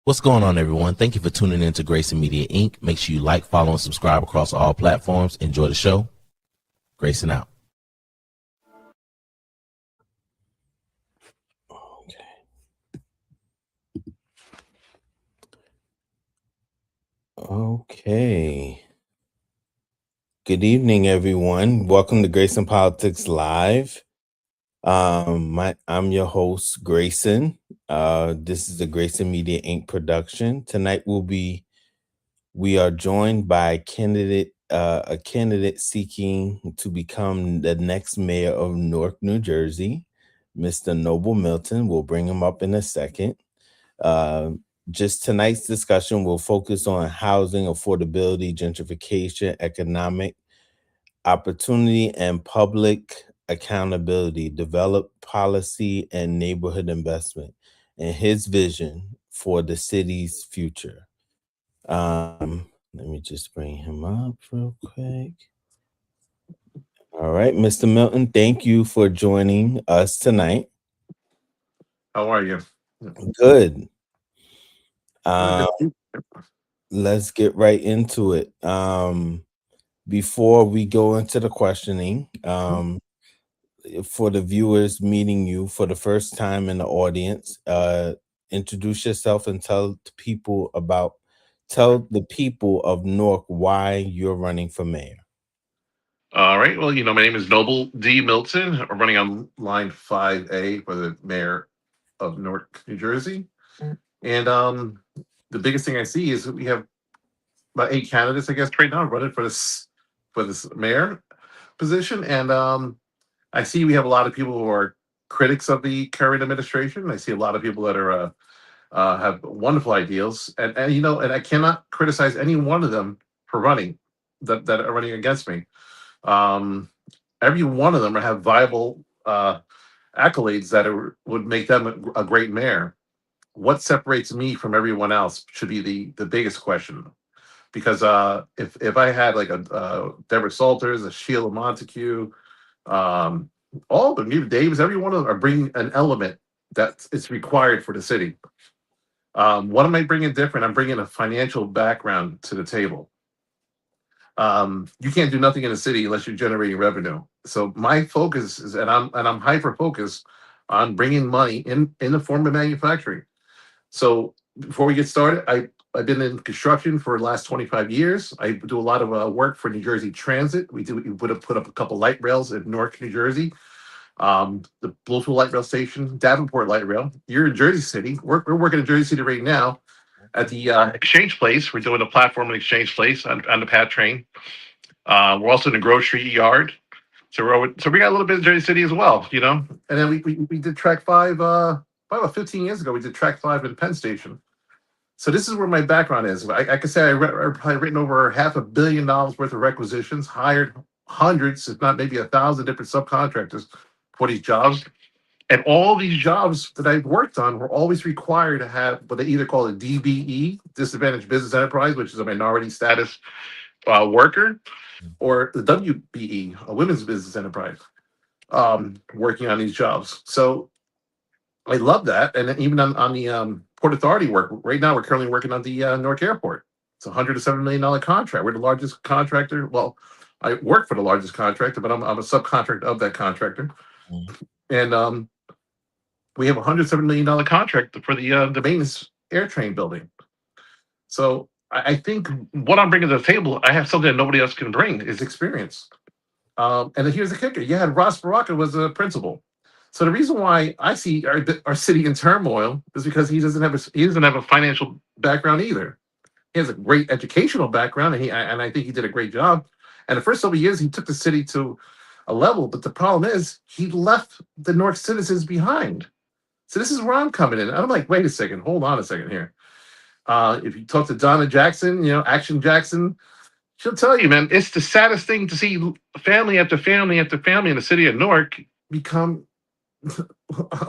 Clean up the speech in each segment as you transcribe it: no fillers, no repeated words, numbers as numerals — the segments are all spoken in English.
What's going on, everyone? Thank you for tuning in to Grayson Media Inc. Make sure you like, follow, and subscribe across all platforms. Enjoy the show. Grayson out. Okay. Good evening, everyone. Welcome to Grayson Politics Live. I'm your host, Grayson. This is the Grayson Media Inc. production. Tonight we are joined by a candidate seeking to become the next mayor of Newark, New Jersey, Mr. Noble Milton. We'll bring him up in a second. Just tonight's discussion will focus on housing, affordability, gentrification, economic opportunity, and public accountability, develop policy and neighborhood investment, and his vision for the city's future. Let me just bring him up real quick. All right, Mr. Milton, thank you for joining us tonight. How are you? Good. Let's get right into it. Before we go into the questioning, for the viewers meeting you for the first time in the audience, introduce yourself and tell the people of Newark why you're running for mayor. All right. Well, my name is Noble D. Milton. I'm running on line 5A for the mayor of Newark, New Jersey. And the biggest thing I see is we have about 8 candidates, I guess, right now running for this mayor position. And I see we have a lot of people who are critics of the current administration. I see a lot of people that are have wonderful ideals, and I cannot criticize any one of them for running that are running against me. Every one of them have viable accolades that would make them a great mayor. What separates me from everyone else should be the biggest question. Because if I had like a Deborah Salters, a Sheila Montague, all of them, even Davis, every one of them are bringing an element that is required for the city. What am I bringing different? I'm bringing a financial background to the table. You can't do nothing in a city unless you're generating revenue. So my focus is, and I'm hyper focused on bringing money in the form of manufacturing. So before we get started, I've been in construction for the last 25 years. I do a lot of work for New Jersey Transit. We put up a couple light rails in Newark, New Jersey. The Bloomfield Light Rail Station, Davenport Light Rail. You're in Jersey City. We're working in Jersey City right now at the Exchange Place. We're doing a platform in Exchange Place on the PAT train. We're also in the grocery yard. So we got a little bit of Jersey City as well, And then we did track 5 about 15 years ago. We did track 5 in Penn Station. So this is where my background is. I could say I've probably written over $500 million worth of requisitions, hired hundreds, if not maybe 1,000 different subcontractors for these jobs. And all these jobs that I've worked on were always required to have what they either call a DBE, Disadvantaged Business Enterprise, which is a minority status worker, or the WBE, a Women's Business Enterprise, working on these jobs. So I love that. And even on the Port Authority work, right now we're currently working on the Newark Airport. It's a $107 million contract. We're the largest contractor. Well, I work for the largest contractor, but I'm a subcontractor of that contractor. And we have a $107 million contract for the maintenance air train building. So I think what I'm bringing to the table, I have something that nobody else can bring, is experience. And then here's the kicker. You had Ross Baraka was a principal. So the reason why I see our city in turmoil is because he doesn't have a financial background either. He has a great educational background, and I think he did a great job. And the first several years, he took the city to a level. But the problem is, he left the Newark citizens behind. So this is where I'm coming in. I'm like, wait a second, hold on a second here. If you talk to Donna Jackson, Action Jackson, she'll tell you, man, it's the saddest thing to see family after family after family in the city of Newark become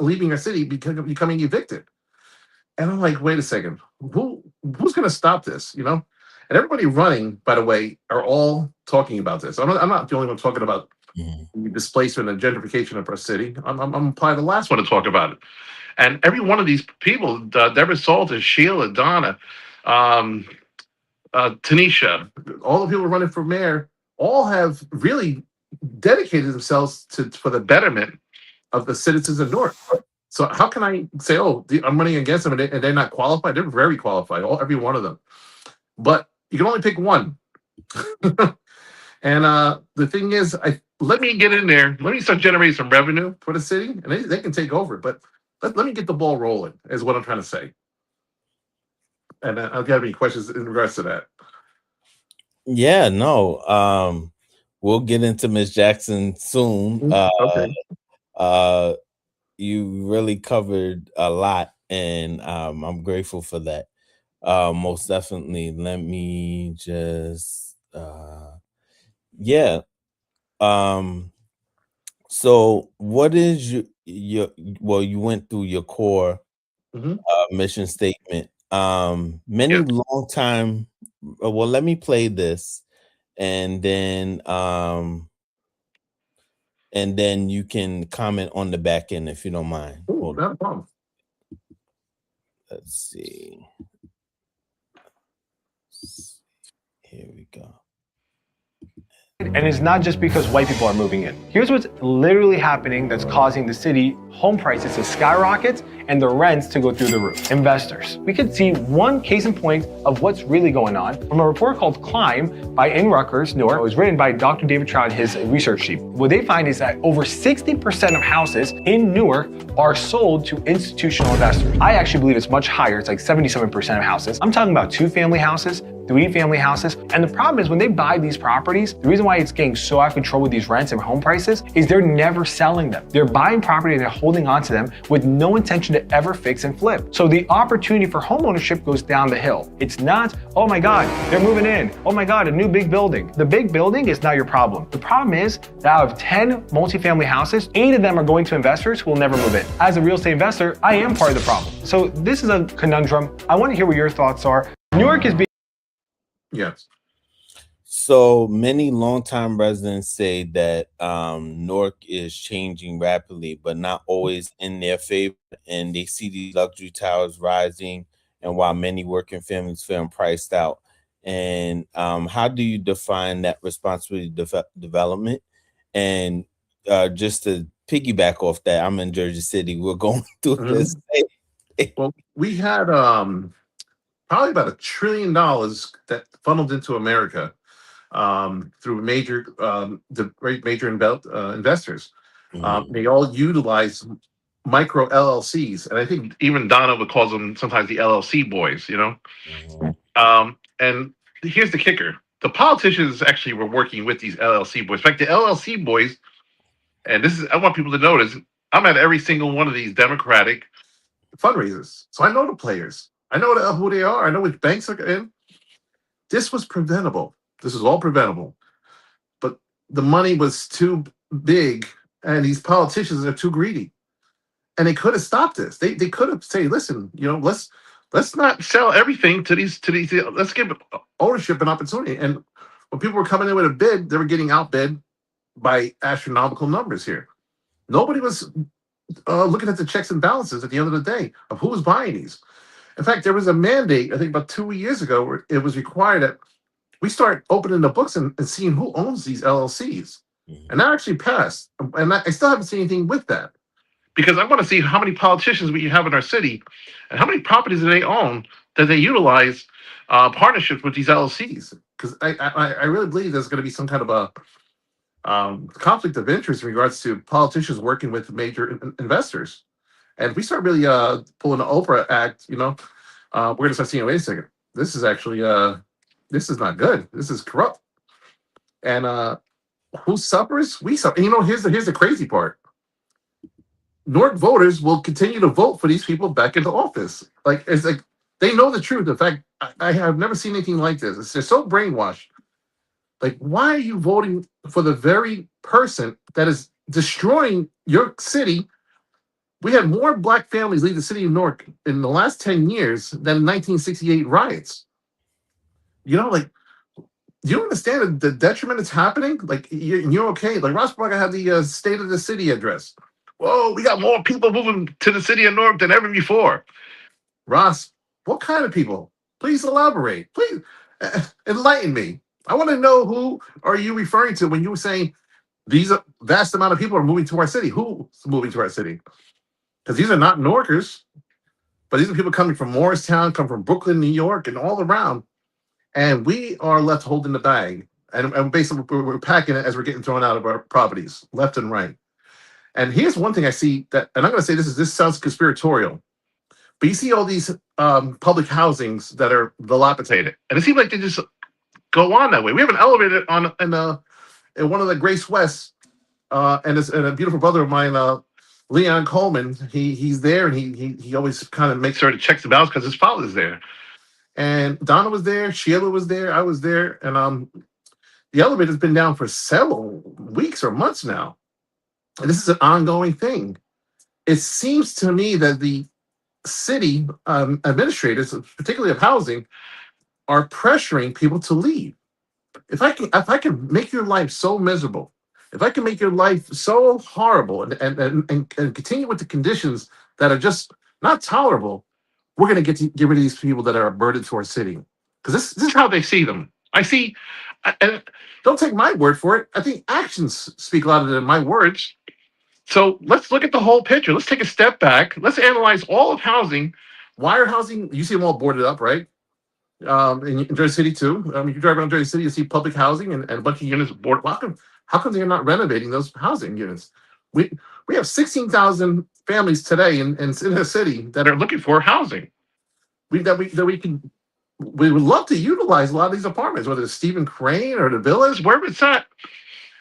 leaving our city, becoming evicted. And I'm like, wait a second, who's going to stop this? And everybody running, by the way, are all talking about this. I'm not the only one talking about Mhm. displacement and gentrification of our city. I'm probably the last one to talk about it. And every one of these people, Deborah Salter, Sheila, Donna, um, Tanisha, all the people running for mayor, all have really dedicated themselves for the betterment of the citizens of Newark. So how can I say, oh, I'm running against them and they're not qualified? They're very qualified, every one of them. But you can only pick one. And the thing is, let me get in there. Let me start generating some revenue for the city, and they can take over. But let me get the ball rolling, is what I'm trying to say. And I'll get any questions in regards to that. Yeah, no. We'll get into Miss Jackson soon. Okay. Uh, you really covered a lot, and I'm grateful for that. Most definitely. Let me just yeah. So what is your well, you went through your core Hmm. mission statement. Many Yeah. long time well, let me play this and then you can comment on the back end if you don't mind. Ooh, Hold on. not a problem. Let's see. Here we go. And it's not just because white people are moving in. Here's what's literally happening that's causing the city home prices to skyrocket and the rents to go through the roof. Investors. We could see one case in point of what's really going on from a report called Climb by in Rutgers, Newark. It was written by Dr. David Trout, his research team. What they find is that over 60% of houses in Newark are sold to institutional investors. I actually believe it's much higher. It's like 77% of houses. I'm talking about 2-family houses, 3-family houses. And the problem is when they buy these properties, the reason why it's getting so out of control with these rents and home prices is they're never selling them. They're buying property and they're holding on to them with no intention to ever fix and flip. So the opportunity for home ownership goes down the hill. It's not, oh my God, they're moving in. Oh my God, a new big building. The big building is not your problem. The problem is that out of 10 multifamily houses, 8 of them are going to investors who will never move in. As a real estate investor, I am part of the problem. So this is a conundrum. I want to hear what your thoughts are. Newark is being Yes. So many longtime residents say that Newark is changing rapidly, but not always in their favor. And they see these luxury towers rising, and while many working families feel priced out. And how do you define that responsibility development? And just to piggyback off that, I'm in Jersey City. We're going through this. Mhm. Well, we had probably about $1 trillion that funneled into America through major investors. Mhm. They all utilize micro LLCs, and I think even Donna would call them sometimes the LLC boys. Mhm. And here's the kicker: the politicians actually were working with these LLC boys. In fact, the LLC boys, and this is I want people to notice. I'm at every single one of these Democratic fundraisers, so I know the players. I know who they are. I know which banks are in. This was preventable. This is all preventable. But the money was too big, and these politicians are too greedy. And they could have stopped this. They could have said, "Listen, let's not sell everything to these. Let's give ownership and opportunity." And when people were coming in with a bid, they were getting outbid by astronomical numbers here. Nobody was looking at the checks and balances at the end of the day of who was buying these. In fact, there was a mandate, I think about 2 years ago, where it was required that we start opening the books and seeing who owns these LLCs. Mhm. And that actually passed. And I still haven't seen anything with that. Because I want to see how many politicians we have in our city and how many properties do they own that they utilize partnerships with these LLCs. Because I really believe there's going to be some kind of a conflict of interest in regards to politicians working with major investors. And if we start really pulling the Oprah Act, we're going to start seeing, wait a second, this is actually, this is not good. This is corrupt. And who suffers? We suffer. And here's the crazy part. Newark voters will continue to vote for these people back into office. Like it's like they know the truth. In fact, I have never seen anything like this. They're so brainwashed. Like, why are you voting for the very person that is destroying your city? We had more black families leave the city of Newark in the last 10 years than 1968 riots. Like Do you understand the detriment that's happening? Like you're okay. Like Ross Parker had the State of the City address. Whoa, we got more people moving to the city of Newark than ever before. Ross, what kind of people? Please elaborate. Please enlighten me. I want to know who are you referring to when you were saying these are vast amount of people are moving to our city. Who's moving to our city? Because these are not Newarkers, but these are people coming from Morristown, come from Brooklyn, New York, and all around. And we are left holding the bag. And basically, we're packing it as we're getting thrown out of our properties, left and right. And here's one thing I see that, and I'm going to say this sounds conspiratorial, but you see all these public housings that are dilapidated, and it seems like they just go on that way. We have an elevator in one of the Grace West, and a beautiful brother of mine, Leon Coleman. He's there, and he always kind of makes sure to check the balance because his father's there. And Donna was there, Sheila was there, I was there, and the elevator's been down for several weeks or months now. And this is an ongoing thing. It seems to me that the city administrators, particularly of housing, are pressuring people to leave. If I can make your life so miserable, if I can make your life so horrible and continue with the conditions that are just not tolerable, we're going to get rid of these people that are a burden to our city. Because this is how they see them. And don't take my word for it. I think actions speak louder than my words. So let's look at the whole picture. Let's take a step back. Let's analyze all of housing. Why are housing? You see them all boarded up, right? In Jersey City too. You drive around Jersey City, you see public housing and a bunch of units boarded. How come they're not renovating those housing units? We have 16,000 families today in the city that are looking for housing. We would love to utilize a lot of these apartments, whether it's Stephen Crane or the villas, wherever it's at.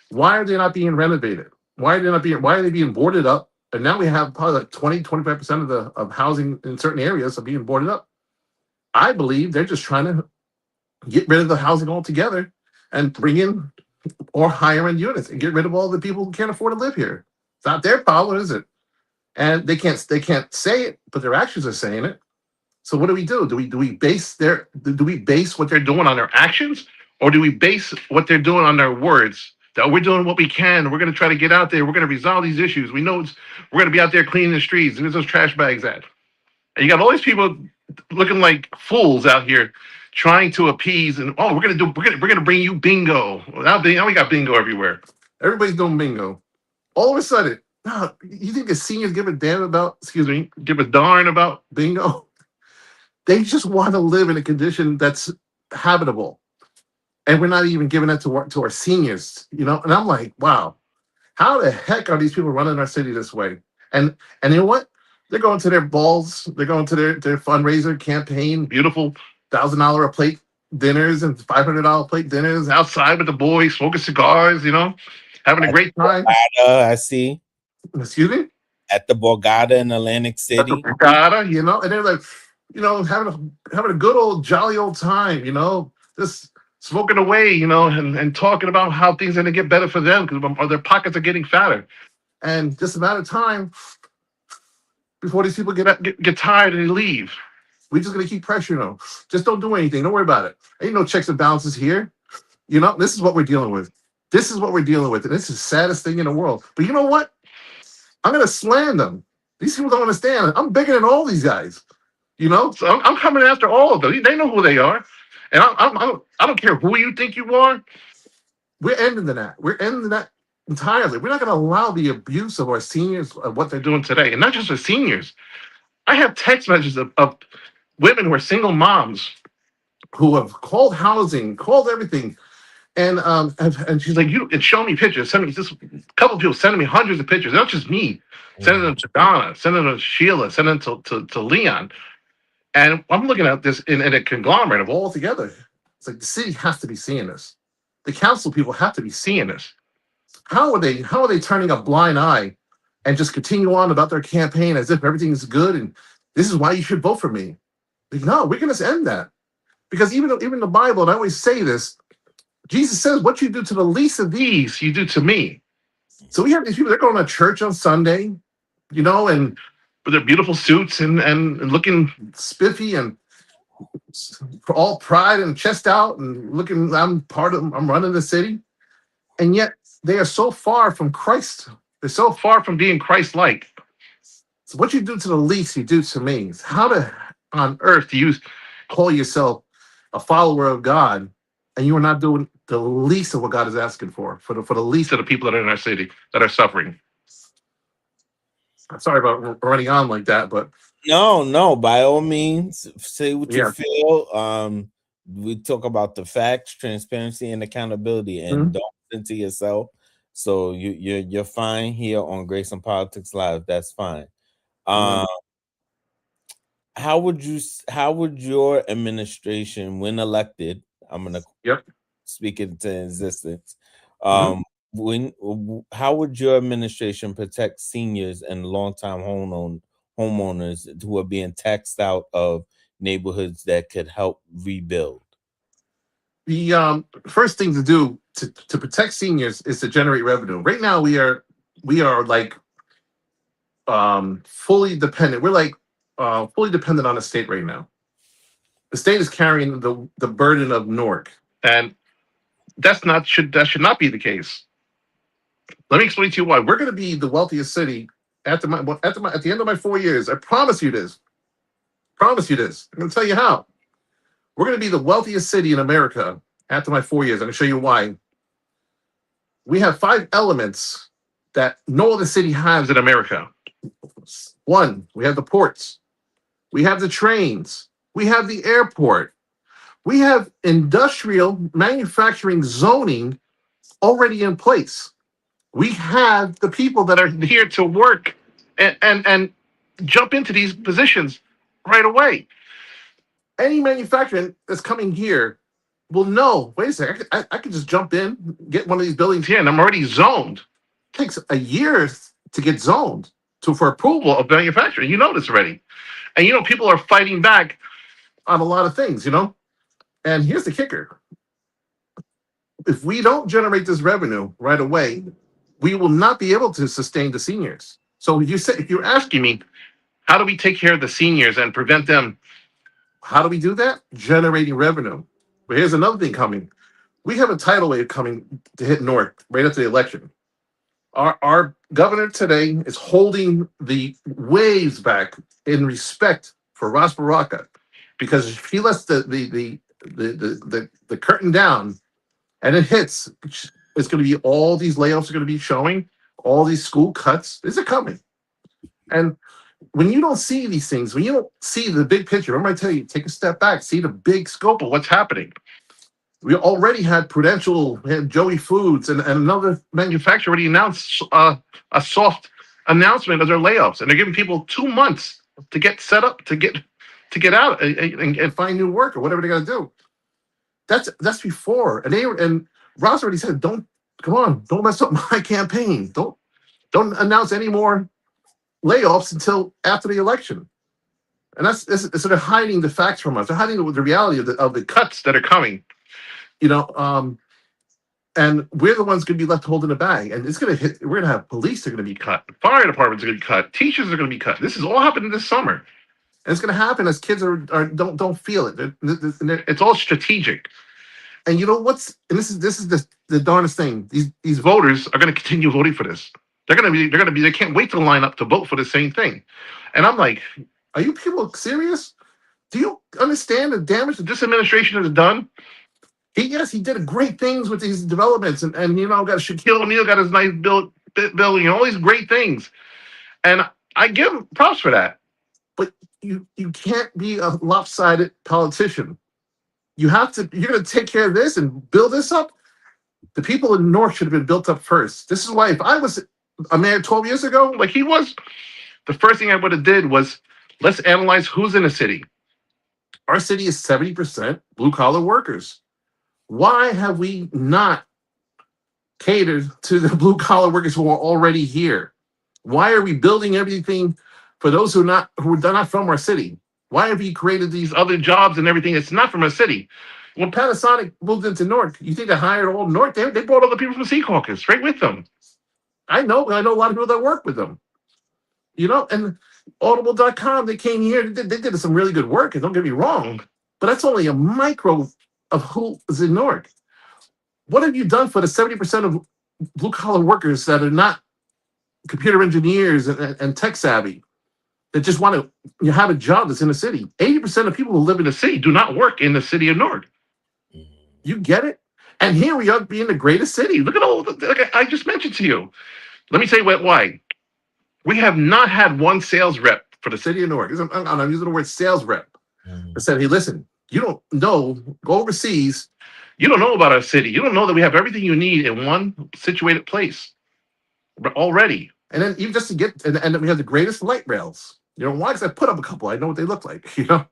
Why are they not being renovated? Why are they being boarded up? And now we have probably like 20-25% of housing in certain areas are being boarded up. I believe they're just trying to get rid of the housing altogether and bring in or higher end units and get rid of all the people who can't afford to live here. It's not their problem, is it? And they can't say it, but their actions are saying it. So what do we do? Do we base what they're doing on their actions, or do we base what they're doing on their words? That we're doing what we can. We're going to try to get out there. We're going to resolve these issues. We know we're going to be out there cleaning the streets. And there's those trash bags at. And you got all these people looking like fools out here trying to appease. And we're going to bring you bingo. Now we got bingo everywhere. Everybody's doing bingo. All of a sudden, you think the seniors give a darn about bingo? They just want to live in a condition that's habitable. And we're not even giving that to our seniors, And I'm like, wow, how the heck are these people running our city this way? And you know what? They're going to their balls. They're going to their fundraiser campaign, beautiful $1,000 a plate dinners and $500 plate dinners outside with the boys, smoking cigars, having a great time. I see. Excuse me? At the Borgata in Atlantic City. At the Borgata, and they're like, having a good old jolly old time, just smoking away, and talking about how things are going to get better for them because their pockets are getting fatter. And just a matter of time before these people get tired and they leave. We're just going to keep pressuring them. Just don't do anything. Don't worry about it. Ain't no checks and balances here. This is what we're dealing with. And this is the saddest thing in the world. But you know what? I'm going to slam them. These people don't understand. I'm bigger than all these guys. So I'm coming after all of them. They know who they are. And I don't care who you think you are. We're ending that. We're ending that entirely. We're not going to allow the abuse of our seniors of what they're doing today. And not just the seniors. I have text messages of women who are single moms who have called housing, called everything. And she's like, it's showing me pictures. Send me this. A couple of people sending me hundreds of pictures. Not just me. Sending them to Donna, sending them to Sheila, sending them to Leon. And I'm looking at this in a conglomerate of all together. It's like the city has to be seeing this. The council people have to be seeing this. How are they turning a blind eye and just continue on about their campaign as if everything is good and this is why you should vote for me? Like, no, we're going to end that. Because even the Bible, and I always say this, Jesus says, what you do to the least of these, you do to me. So we have these people, they're going to church on Sunday, and with their beautiful suits and looking spiffy and all pride and chest out and looking, I'm running the city. And yet they are so far from Christ. They're so far from being Christ-like. So what you do to the least, you do to me. On earth do you call yourself a follower of God and you are not doing the least of what God is asking for the least of the people that are in our city that are suffering? I'm sorry about running on like that, but No, by all means, say what you yeah. feel. We talk about the facts, transparency, and accountability, and don't listen to yourself. So you're fine here on Grayson Politics Live. That's fine. How would your administration, when elected, I'm gonna speak it into existence, how would your administration protect seniors and longtime homeowners who are being taxed out of neighborhoods that could help rebuild? The first thing to do to protect seniors is to generate revenue. Right now we are like fully dependent. We're like fully dependent on the state right now. The state is carrying the burden of Newark, and that should not be the case. Let me explain to you why. We're going to be the wealthiest city at the end of my 4 years. I promise you this. I'm going to tell you how. We're going to be the wealthiest city in America after my 4 years. I'm going to show you why. We have 5 elements that no other city has in America. 1, we have the ports. We have the trains. We have the airport. We have industrial manufacturing zoning already in place. We have the people that are here to work and jump into these positions right away. Any manufacturing that's coming here will know, wait a second, I can just jump in, get one of these buildings here, and I'm already zoned. It takes a year to get zoned for approval of manufacturing. You know this already. And people are fighting back on a lot of things, And here's the kicker. If we don't generate this revenue right away, we will not be able to sustain the seniors. So if you're asking me, how do we take care of the seniors and prevent them? How do we do that? Generating revenue. But here's another thing coming. We have a tidal wave coming to hit Newark right after the election. Our governor today is holding the waves back in respect for Ross Baraka, because if he lets the curtain down and it hits, it's going to be all these layoffs are going to be showing, all these school cuts. These are coming. And when you don't see these things, when you don't see the big picture, remember I tell you, take a step back, see the big scope of what's happening. We already had Prudential, we had Joey Foods, and another manufacturer already announced a soft announcement of their layoffs, and they're giving people 2 months to get set up, to get out and find new work or whatever they got to do. That's before, and Ross already said, don't mess up my campaign. Don't announce any more layoffs until after the election. And so they're hiding the facts from us. They're hiding the reality of the cuts that are coming. And we're the ones going to be left holding the bag. And it's going to hit. We're going to have police are going to be cut. Fire departments are going to be cut. Teachers are going to be cut. This is all happening this summer. And it's going to happen as kids don't feel it. It's all strategic. And this is the darndest thing. These voters are going to continue voting for this. They can't wait to line up to vote for the same thing. And I'm like, are you people serious? Do you understand the damage that this administration has done? He did great things with these developments, and got Shaquille O'Neal got his nice building, all these great things, and I give him props for that. But you can't be a lopsided politician. You're going to take care of this and build this up. The people in North should have been built up first. This is why if I was a mayor 12 years ago, like he was, the first thing I would have did was let's analyze who's in the city. Our city is 70% blue collar workers. Why have we not catered to the blue collar workers who are already here? Why are we building everything for those who are not from our city? Why have we created these other jobs and everything that's not from our city? When Panasonic moved into Newark, you think they hired all Newark? They brought all the people from Sea Caucus right with them. I know a lot of people that work with them. And Audible.com, they came here, they did some really good work, and don't get me wrong. but that's only a micro of who is in Newark. What have you done for the 70% of blue collar workers that are not computer engineers and tech savvy that just want to have a job that's in the city? 80% of people who live in the city do not work in the city of Newark. You get it? And here we are being the greatest city. Look at all like I just mentioned to you. Let me tell you why. We have not had one sales rep for the city of Newark. I'm using the word sales rep. I said, hey, listen, you don't know, go overseas. You don't know about our city. You don't know that we have everything you need in one situated place already. And then even just to get, and then we have the greatest light rails. You know, why? Because I put up a couple. I know what they look like, you know?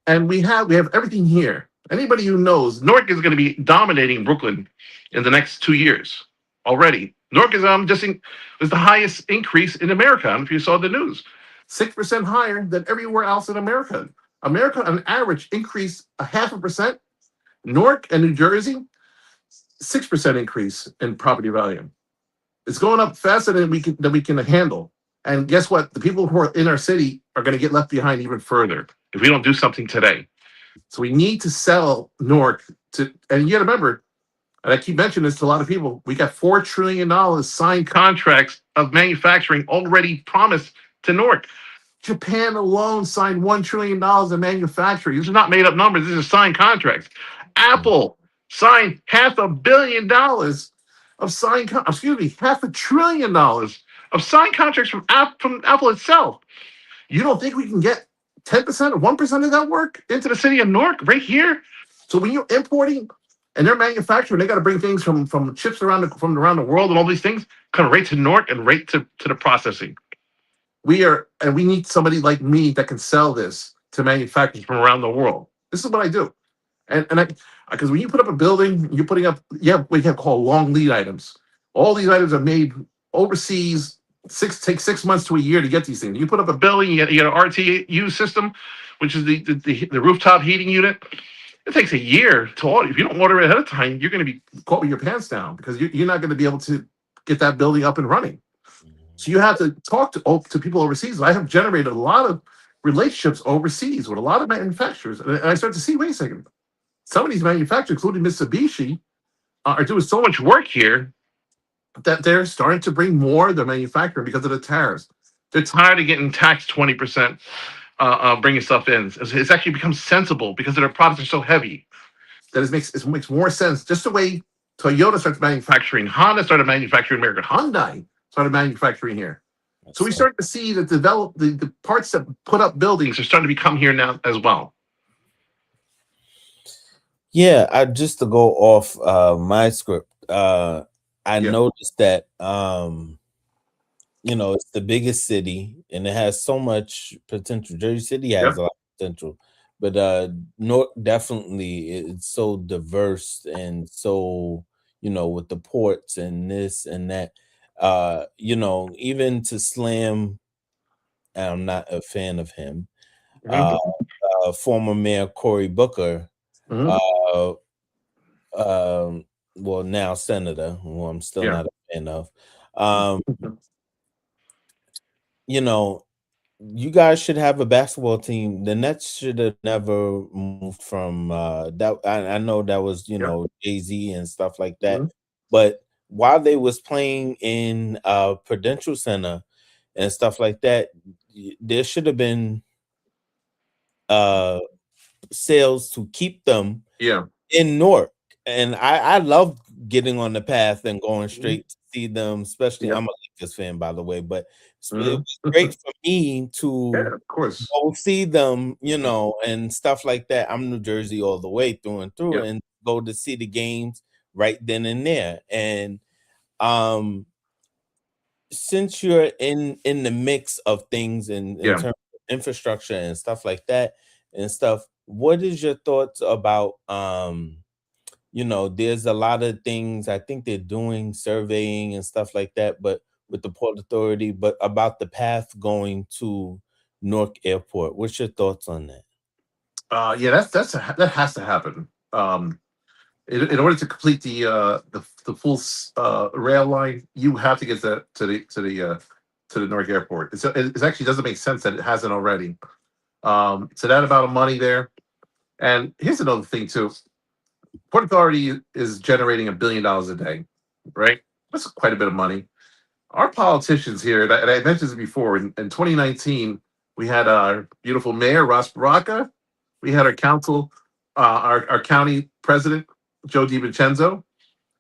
And we have everything here. Anybody who knows, Newark is going to be dominating Brooklyn in the next 2 years already. Newark is is the highest increase in America. I don't know if you saw the news. 6% higher than everywhere else in America. America, on average, increased 0.5%. Newark and New Jersey, 6% increase in property value. It's going up faster than we can handle. And guess what? The people who are in our city are going to get left behind even further if we don't do something today. So we need to sell Newark to, and you got to remember, and I keep mentioning this to a lot of people, we got $4 trillion signed contracts of manufacturing already promised to Newark. Japan alone signed $1 trillion of manufacturing. These are not made up numbers. These are signed contracts. Apple signed $500 million of signed, $500 billion of signed contracts from Apple itself. You don't think we can get 10% or 1% of that work into the city of Newark right here? So when you're importing and they're manufacturing, they got to bring things from chips from around the world and all these things come right to Newark and right to the processing. We need somebody like me that can sell this to manufacturers from around the world. This is what I do. Because when you put up a building, you're putting up, we have called long lead items. All these items are made overseas. Takes 6 months to a year to get these things. You put up a building, you get an RTU system, which is the rooftop heating unit. It takes a year to order. If you don't order it ahead of time, you're going to be caught with your pants down because you're not going to be able to get that building up and running. So you have to talk to people overseas. I have generated a lot of relationships overseas with a lot of manufacturers. And I start to see, wait a second, some of these manufacturers, including Mitsubishi, are doing so much work here that they're starting to bring more of their manufacturing because of the tariffs. They're tired of getting taxed 20%, bringing stuff in. It's actually become sensible because their products are so heavy that it makes more sense. Just the way Toyota starts manufacturing, Honda started manufacturing in America, Hyundai started manufacturing here. So we start to see that the parts that put up buildings are starting to become here now as well. Yeah, just to go off my script, I noticed that it's the biggest city and it has so much potential. Jersey City has a lot of potential, but Newark definitely is so diverse and so with the ports and this and that. Even to slam, I'm not a fan of him. Former Mayor Cory Booker, well, now Senator, who I'm still not a fan of. You guys should have a basketball team. The Nets should have never moved from that. I know that was Jay-Z and stuff like that, but while they was playing in Prudential Center and stuff like that, there should have been sales to keep them in Newark. And I love getting on the path and going straight to see them, especially I'm a Lakers fan, by the way, but it was great for me to of course, go see them, and stuff like that. I'm New Jersey all the way through and through, and go to see the games right then and there. And since you're in the mix of things in terms of infrastructure and stuff like that and stuff, what is your thoughts about there's a lot of things I think they're doing, surveying and stuff like that, but with the Port Authority, but about the path going to Newark Airport. What's your thoughts on that? That has to happen. In order to complete the full rail line, you have to get to the Newark Airport. It actually doesn't make sense that it hasn't already. So that amount of money there, And here's another thing too. Port Authority is generating $1 billion a day, right? That's quite a bit of money. Our politicians here, and I mentioned this before, in 2019, we had our beautiful mayor, Ross Baraka. We had our council, our county president, Joe DiVincenzo,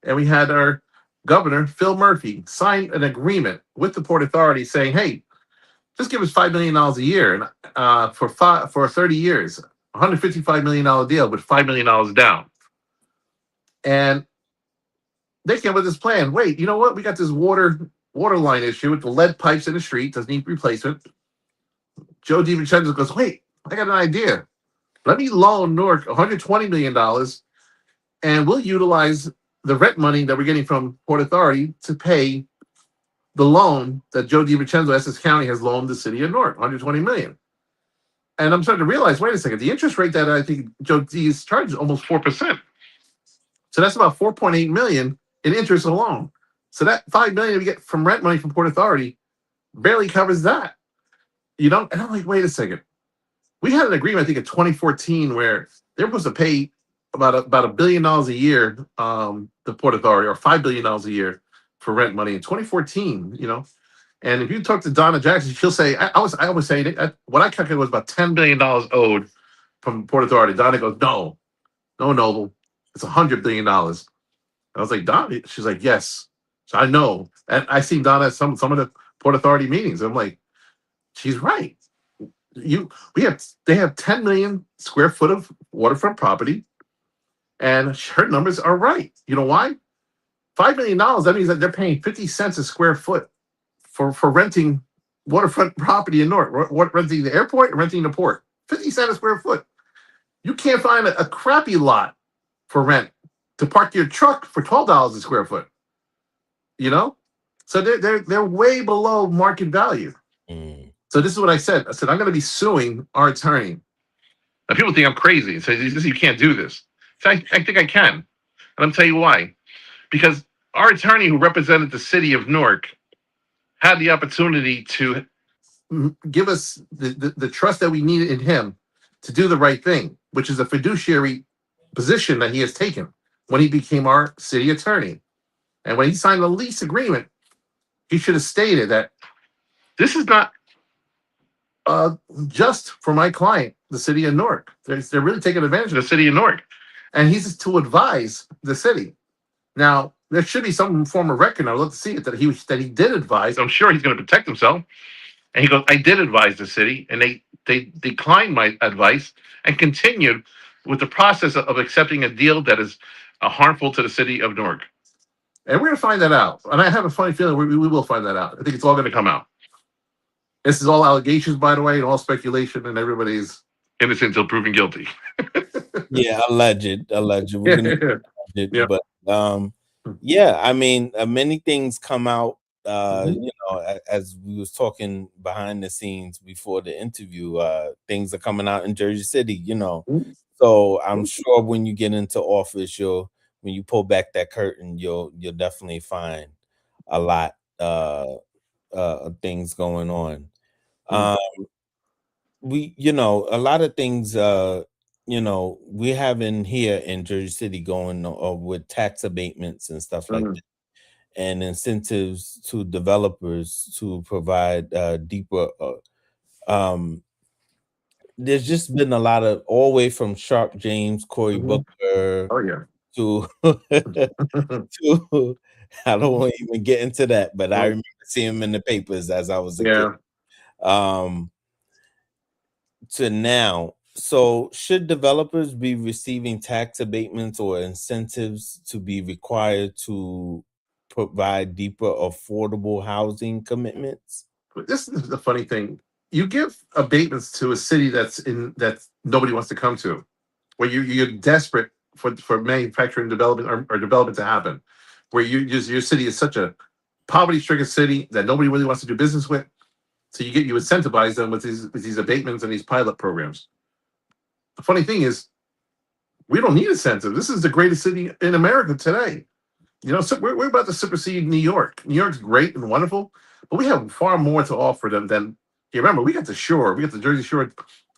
and we had our governor, Phil Murphy, sign an agreement with the Port Authority saying, hey, just give us $5 million a year and for 30 years, $155 million deal with $5 million down. And they came with this plan. Wait, you know what? We got this water line issue with the lead pipes in the street, does need replacement. Joe DiVincenzo goes, wait, I got an idea. Let me loan Newark $120 million and we'll utilize the rent money that we're getting from Port Authority to pay the loan that Joe DiVincenzo, Essex County, has loaned the city of Newark, $120 million. And I'm starting to realize, wait a second, the interest rate that I think Joe D is charged is almost 4%. So that's about $4.8 million in interest alone. So that $5 million we get from rent money from Port Authority barely covers that. And I'm like, wait a second. We had an agreement, I think, in 2014 where they were supposed to pay about $1 billion a year, the Port Authority, or $5 billion a year for rent money in 2014. And if you talk to Donna Jackson, she'll say, I always say what I calculated was about $10 billion owed from Port Authority. Donna goes, no, Noble, it's $100 billion. I was like, Donna, she's like, yes. So I know, and I seen Donna at some of the Port Authority meetings. I'm like, she's right. They have 10 million square foot of waterfront property, and her numbers are right. You know why? $5 million. That means that they're paying 50 cents a square foot for renting waterfront property in Newark, renting the airport and renting the port. 50 cents a square foot. You can't find a crappy lot for rent to park your truck for $12 a square foot. So they're way below market value. So this is what I said. I said, I'm going to be suing our attorney. Now, people think I'm crazy and say, you can't do this. So I think I can. And I'll tell you why. Because our attorney who represented the city of Newark had the opportunity to give us the trust that we needed in him to do the right thing, which is a fiduciary position that he has taken when he became our city attorney. And when he signed the lease agreement, he should have stated that this is not just for my client, the city of Newark. They're really taking advantage of the city of Newark. And he's to advise the city. Now, there should be some form of record. I'd love to see it that he did advise. I'm sure he's going to protect himself. And he goes, I did advise the city, and they declined my advice and continued with the process of accepting a deal that is harmful to the city of Newark. And we're going to find that out. And I have a funny feeling we will find that out. I think it's all going to come out. This is all allegations, by the way, and all speculation, and everybody's innocent until proven guilty. Yeah, alleged. We're gonna Yeah. But yeah, I mean, many things come out. As we was talking behind the scenes before the interview, things are coming out in Jersey City. So I'm sure when you get into office, when you pull back that curtain, you'll definitely find a lot of things going on. We, a lot of things, we have in here in Jersey City going with tax abatements and stuff like that, and incentives to developers to provide deeper. There's just been a lot of all the way from Sharp James, Cory Booker. Oh yeah. To I don't want to even get into that, but I remember seeing him in the papers as I was a kid. To now, so should developers be receiving tax abatements or incentives to be required to provide deeper affordable housing commitments? This is the funny thing. You give abatements to a city that nobody wants to come to, where you're desperate for manufacturing development or development to happen, where your city is such a poverty-stricken city that nobody really wants to do business with. So you incentivize them with these abatements and these pilot programs. The funny thing is, we don't need incentive. This is the greatest city in America today. So we're about to supersede New York. New York's great and wonderful, but we have far more to offer them than. You remember, we got the shore, we got the Jersey Shore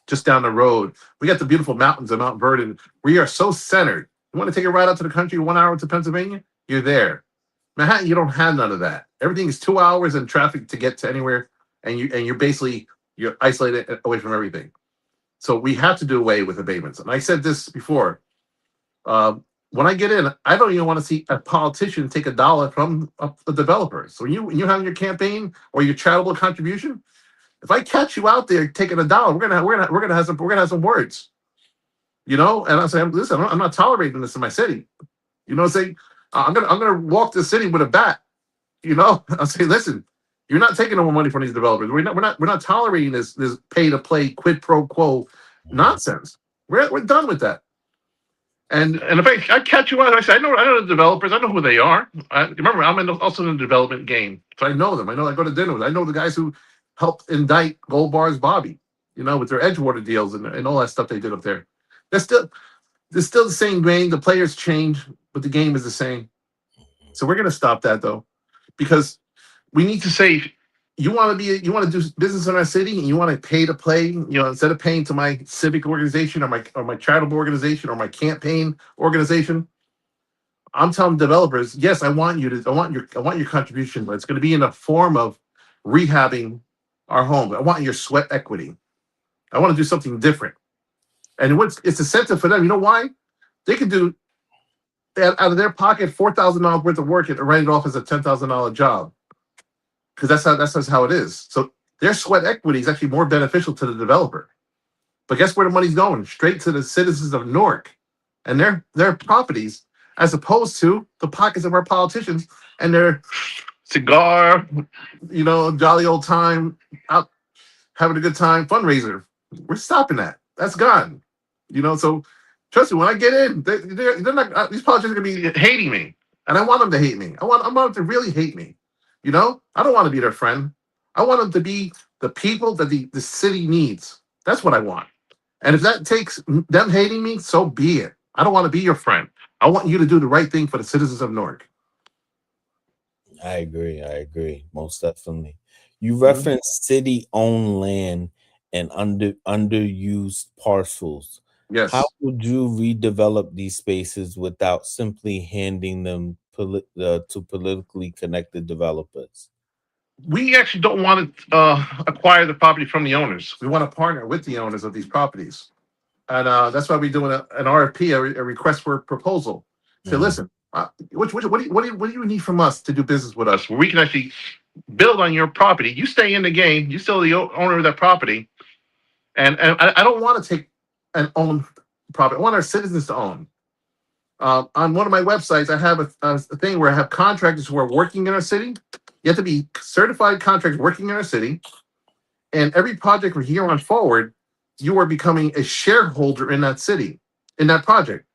just down the road. We got the beautiful mountains of Mount Vernon. We are so centered. You want to take a ride out to the country, 1 hour to Pennsylvania? You're there. Manhattan, you don't have none of that. Everything is 2 hours in traffic to get to anywhere, and you're isolated away from everything. So we have to do away with abatements. And I said this before. When I get in, I don't even want to see a politician take $1 from a developer. So when you have your campaign or your charitable contribution, if I catch you out there taking $1, we're gonna have some words, you know. And I say, listen, I'm not tolerating this in my city. You know, say I'm gonna walk the city with a bat. You know, I'll say, listen, you're not taking no more money from these developers. We're not tolerating this pay to play quid pro quo nonsense. We're done with that. And if I catch you out, I say, I know the developers. I know who they are. Remember, I'm also in the development game, so I know them. I go to dinner with. I know the guys who helped indict Gold Bar's Bobby, you know, with their Edgewater deals and all that stuff they did up there. They're still the same game. The players change, but the game is the same. So we're gonna stop that though, because we need to say, you want to do business in our city, and you want to pay to play. You know, instead of paying to my civic organization or my charitable organization or my campaign organization, I'm telling developers, yes, I want your contribution, but it's going to be in the form of rehabbing our home. I want your sweat equity. I want to do something different, and it's incentive for them. You know why? They can do out of their pocket $4,000 worth of work and write it off as a $10,000 job. Because that's how it is. So their sweat equity is actually more beneficial to the developer. But guess where the money's going? Straight to the citizens of Newark and their properties, as opposed to the pockets of our politicians and their cigar, you know, jolly old time, out having a good time fundraiser. We're stopping that. That's gone. You know, so trust me, when I get in, they're not. These politicians are gonna be hating me, and I want them to hate me. I want them to really hate me. You know, I don't want to be their friend. I want them to be the people that the city needs. That's what I want. And if that takes them hating me, so be it. I don't want to be your friend. I want you to do the right thing for the citizens of Newark. I agree. Most definitely. You referenced city-owned land and underused parcels. Yes. How would you redevelop these spaces without simply handing them to politically connected developers? We actually don't want to acquire the property from the owners. We want to partner with the owners of these properties. And that's why we're doing an RFP, a request for proposal. Say, listen, what do you need from us to do business with us, where we can actually build on your property? You stay in the game. You still the owner of that property. And I don't want to take and own property. I want our citizens to own. On one of my websites, I have a thing where I have contractors who are working in our city. You have to be certified contractors working in our city. And every project from here on forward, you are becoming a shareholder in that city, in that project.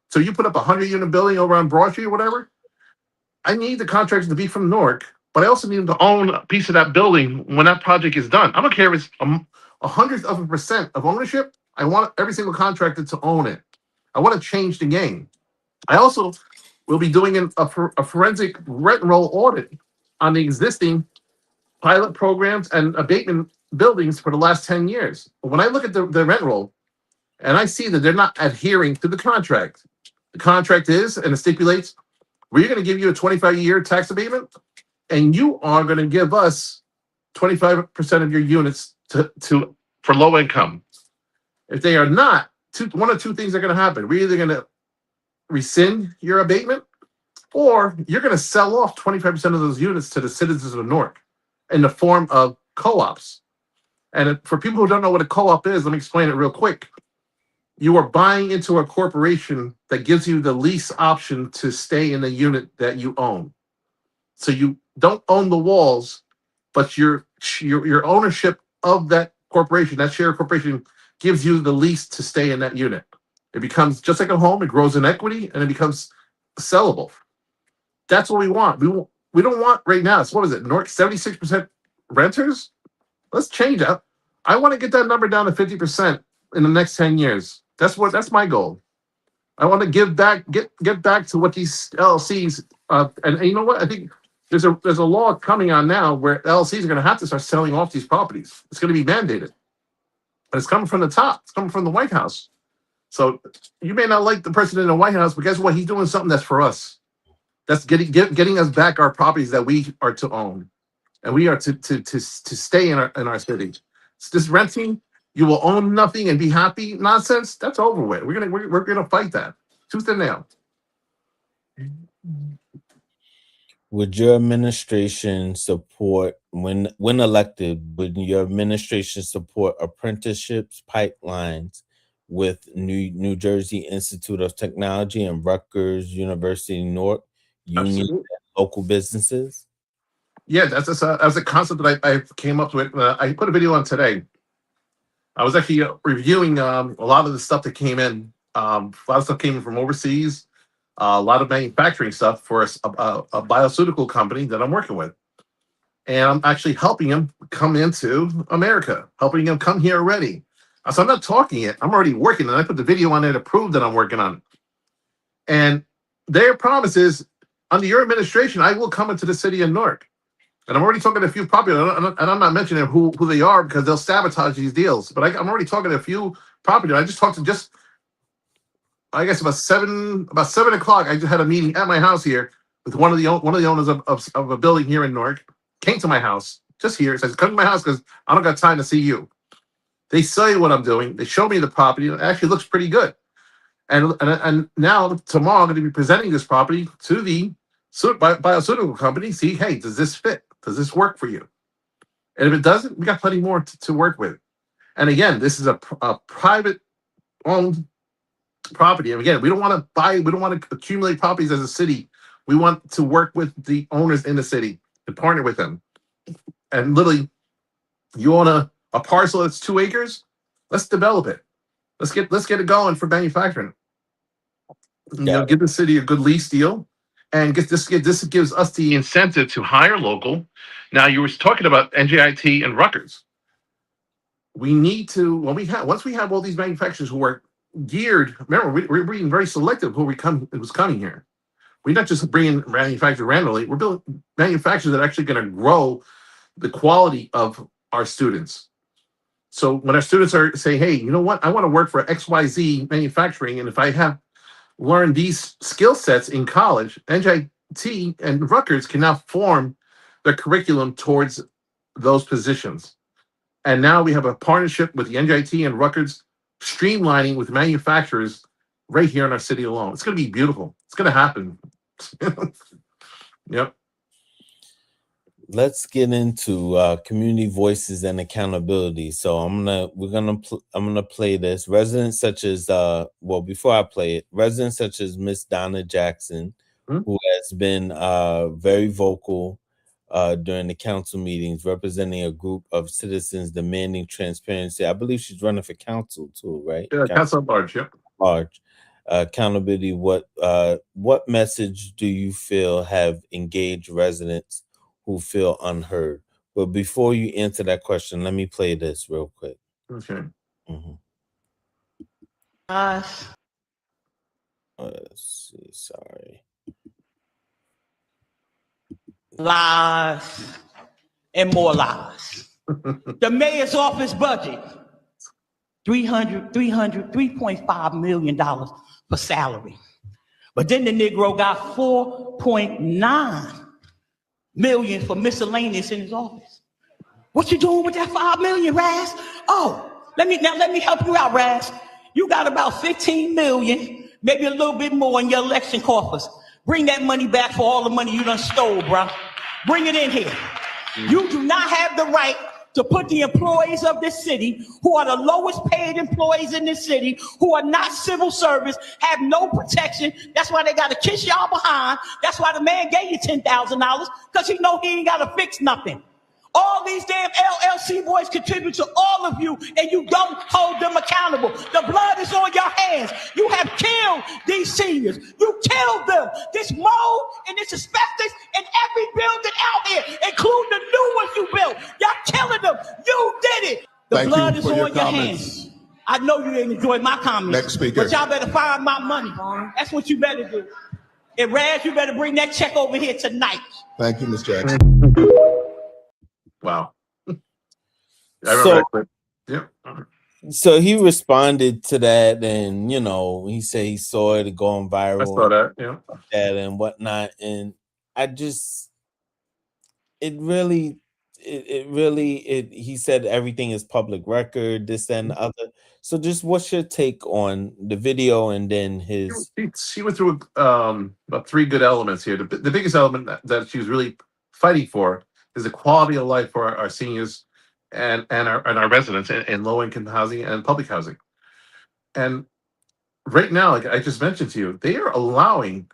So you put up a 100-unit building over on Broad Street or whatever. I need the contractors to be from Newark, but I also need them to own a piece of that building when that project is done. I don't care if it's 100% of ownership. I want every single contractor to own it. I want to change the game. I also will be doing a forensic rent roll audit on the existing pilot programs and abatement buildings for the last 10 years. But when I look at the rent roll and I see that they're not adhering to the contract is, and it stipulates, we're going to give you a 25-year tax abatement, and you are going to give us 25% of your units for low income. If they are not, one of two things are going to happen. We're either going to rescind your abatement, or you're going to sell off 25% of those units to the citizens of Newark in the form of co-ops. And for people who don't know what a co-op is, let me explain it real quick. You are buying into a corporation that gives you the lease option to stay in the unit that you own. So you don't own the walls, but your ownership of that corporation, that share corporation, gives you the lease to stay in that unit. It becomes just like a home. It grows in equity and it becomes sellable. That's what we want. We don't want right now. It's, what is it? Newark 76% renters. Let's change that. I want to get that number down to 50% in the next 10 years. That's my goal. I want to get back to what these LLCs. And you know what? I think there's a law coming on now where LLCs are going to have to start selling off these properties. It's going to be mandated. And it's coming from the top. It's coming from the White House. So you may not like the person in the White House, but guess what? He's doing something that's for us. That's getting us back our properties that we are to own, and we are to stay in our city. It's this renting, you will own nothing and be happy nonsense. That's over with. We're gonna fight that tooth and nail. Would your administration support, when elected, would your administration support apprenticeships pipelines with New Jersey Institute of Technology and Rutgers University Newark, union and local businesses? Yeah, that's a concept that I came up with. I put a video on today. I was actually reviewing a lot of the stuff that came in. A lot of stuff came in from overseas. A lot of manufacturing stuff for a biopharmaceutical company that I'm working with. And I'm actually helping them come into America, helping them come here already. So I'm not talking it. I'm already working. And I put the video on there to prove that I'm working on it. And their promise is, under your administration, I will come into the city of Newark. And I'm already talking to a few property, and I'm not mentioning who they are because they'll sabotage these deals. But I'm already talking to a few property. I just talked to I guess about 7 o'clock. I just had a meeting at my house here with one of the owners of a building here in Newark. Came to my house just here. Says, come to my house because I don't got time to see you. They say what I'm doing. They show me the property. It actually looks pretty good. And now tomorrow I'm going to be presenting this property to the biopharmaceutical company. See, hey, does this fit? Does this work for you? And if it doesn't, we got plenty more to work with. And again, this is a private owned property. And again, we don't want to accumulate properties as a city. We want to work with the owners in the city and partner with them. And literally, you own a parcel that's 2 acres, let's develop it. Let's get it going for manufacturing. Give the city a good lease deal. And this gives us the incentive to hire local. Now, you were talking about NJIT and Rutgers. We need to, once we have all these manufacturers who are geared, remember, we're being very selective who was coming here. We're not just bringing manufacturers randomly. We're building manufacturers that are actually going to grow the quality of our students. So when our students are saying, hey, you know what? I want to work for XYZ manufacturing. And if I have learned these skill sets in college, NJIT and Rutgers can now form their curriculum towards those positions. And now we have a partnership with the NJIT and Rutgers, streamlining with manufacturers right here in our city alone. It's going to be beautiful. It's going to happen. Yep. Let's get into community voices and accountability. So I'm gonna play this. Residents such as before I play it, residents such as Miss Donna Jackson, who has been very vocal during the council meetings, representing a group of citizens demanding transparency. I believe she's running for council too, right? Yeah, council at large. Yep. Large. Accountability. What message do you feel have engaged residents who feel unheard? But before you answer that question, let me play this real quick. Okay. Let's see. Sorry. Lies and more lies. The mayor's office budget, $3.5 million for salary. But then the Negro got $4.9 million for miscellaneous in his office. What you doing with that $5 million, Raz? Oh, let me help you out, Raz. You got about 15 million, maybe a little bit more in your election coffers. Bring that money back for all the money you done stole, bro. Bring it in here. You do not have the right to put the employees of this city, who are the lowest paid employees in this city, who are not civil service, have no protection. That's why they got to kiss y'all behind. That's why the man gave you $10,000, because he know he ain't got to fix nothing. All these damn LLC boys contribute to all of you, and you don't hold them accountable. The blood is on your hands. You have killed these seniors. You killed them. This mold and this asbestos in every building out here, including the new ones you built. Y'all killing them. You did it. The blood is on your hands. I know you didn't enjoy my comments. Next speaker. But y'all better find my money. That's what you better do. And Raz, you better bring that check over here tonight. Thank you, Ms. Jackson. Wow. So, yeah. So he responded to that, and he said he saw it going I viral saw that. Yeah. and whatnot. And I just, it really, he said everything is public record, this and the other. So just what's your take on the video and then his? She went through about three good elements here. The biggest element that she was really fighting for is the quality of life for our seniors and our residents in low income housing and public housing. And right now, like I just mentioned to you, they are allowing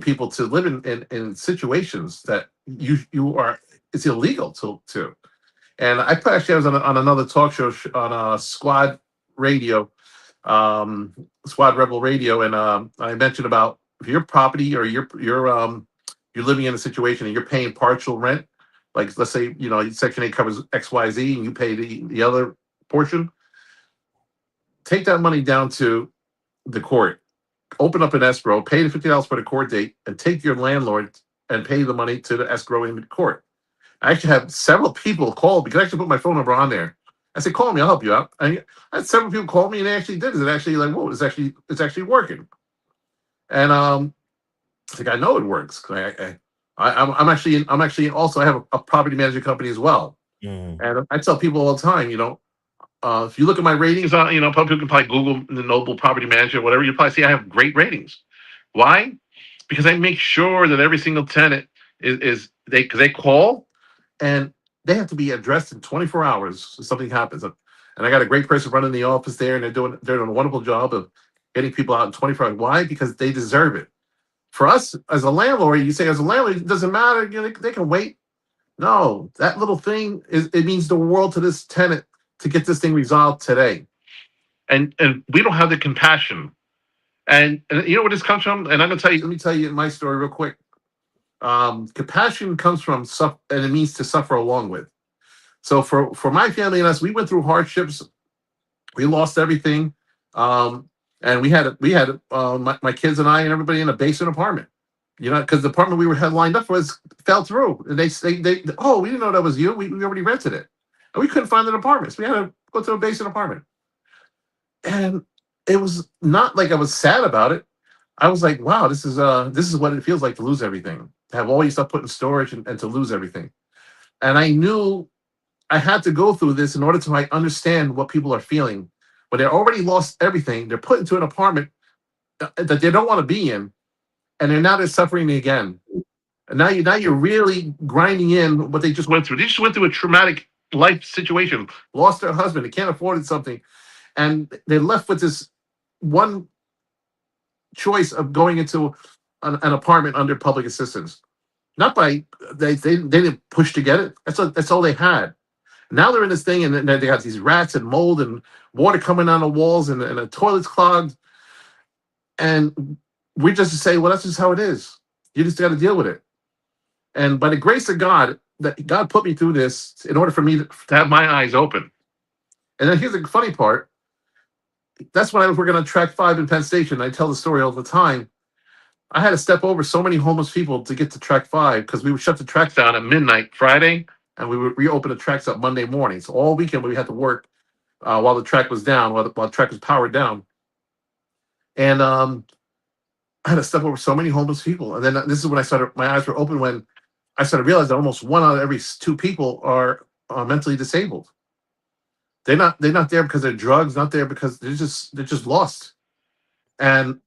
people to live in situations that you are it's illegal to. And I was on another talk show on Squad Radio, Squad Rebel Radio, and I mentioned about if your property or you're living in a situation and you're paying partial rent, like let's say Section 8 covers XYZ and you pay the other portion, take that money down to the court, open up an escrow, pay the $50 for the court date, and take your landlord and pay the money to the escrow in the court. I actually had several people call because I actually put my phone number on there. I said, "Call me, I'll help you out." I had several people call me, and they actually did it. It actually like, whoa, it's actually working. And I think I know it works. I'm actually also I have a property management company as well, and I tell people all the time, if you look at my ratings on, people can probably Google the Noble Property Manager, whatever. You probably see I have great ratings. Why? Because I make sure that every single tenant is because they call and they have to be addressed in 24 hours if something happens. And I got a great person running the office there, and they're doing a wonderful job of getting people out in 24 hours. Why? Because they deserve it. For us as a landlord, you say as a landlord, it doesn't matter. They can wait. No, that little thing it means the world to this tenant to get this thing resolved today. And we don't have the compassion. And you know where this comes from? And I'm gonna tell you. Let me tell you my story real quick. Compassion comes from and it means to suffer along with. So for my family and us, we went through hardships. We lost everything, and we had my kids and I and everybody in a basement apartment. Because the apartment we had lined up for fell through. And they oh, we didn't know that was you. We already rented it, and we couldn't find an apartment, so we had to go to a basement apartment. And it was not like I was sad about it. I was like, wow, this is what it feels like to lose everything, to have all your stuff put in storage and to lose everything. And I knew I had to go through this in order to understand what people are feeling. When they're already lost everything, they're put into an apartment that they don't want to be in, and they're suffering again. And now you're really grinding in what they just went through. They just went through a traumatic life situation, lost their husband, they can't afford something, and they're left with this one choice of going into an apartment under public assistance. Not by they didn't push to get it. That's all they had. Now they're in this thing, and they got these rats and mold and water coming on the walls, and the toilets clogged. And we just say, well, that's just how it is. You just got to deal with it. And by the grace of God, that God put me through this in order for me to have my eyes open. And then here's the funny part. That's when I was working on Track 5 in Penn Station. I tell the story all the time. I had to step over so many homeless people to get to Track 5 because we would shut the tracks down at midnight Friday, and we would reopen the tracks up Monday morning. So all weekend we had to work while the track was down, while the track was powered down. And I had to step over so many homeless people. And then this is when my eyes were open when I started realizing that almost one out of every two people are mentally disabled. They're not there because they're drugs, not there because they're just lost. And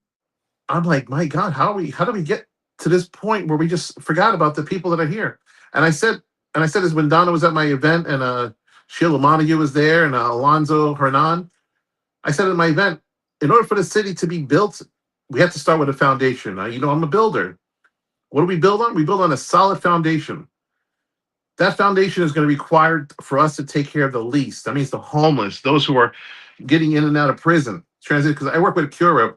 I'm like, my God, how do we get to this point where we just forgot about the people that are here? And I said this when Donna was at my event, and Sheila Montague was there, and Alonzo Hernan. I said at my event, in order for the city to be built, we have to start with a foundation. I'm a builder. What do we build on? We build on a solid foundation. That foundation is going to require for us to take care of the least. That means the homeless, those who are getting in and out of prison, transit. Because I work with Cura.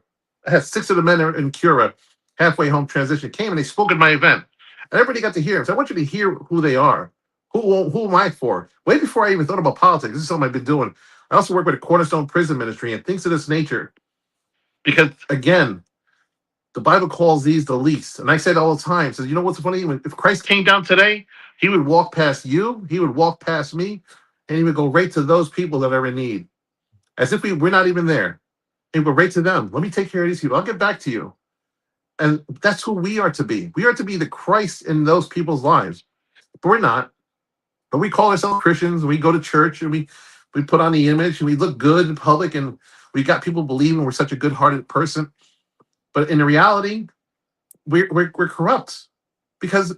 I had 6 of the men in Cura, halfway home transition, came and they spoke at my event. And everybody got to hear them. So I want you to hear who they are. Who am I for? Way before I even thought about politics. This is something I've been doing. I also work with a Cornerstone Prison Ministry and things of this nature. Because, again, the Bible calls these the least. And I say it all the time. Says, you know what's funny? If Christ came down today, he would walk past you, he would walk past me, and he would go right to those people that are in need. as if we're not even there. And we're right to them. Let me take care of these people. I'll get back to you. And that's who we are to be. We are to be the Christ in those people's lives. But we're not. But we call ourselves Christians. We go to church and we put on the image and we look good in public and we got people believing we're such a good-hearted person. But in reality, we're corrupt because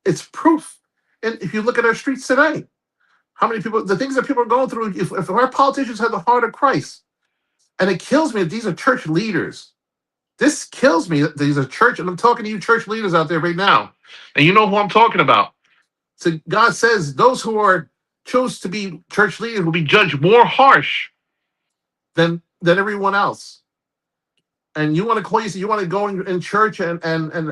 it's proof. And if you look at our streets today, how many people, the things that people are going through, if our politicians have the heart of Christ, and it kills me that these are church leaders. This kills me that these are church, and I'm talking to you church leaders out there right now. And you know who I'm talking about. So God says those who are chose to be church leaders will be judged more harsh than everyone else. And you want to call you want to go in church and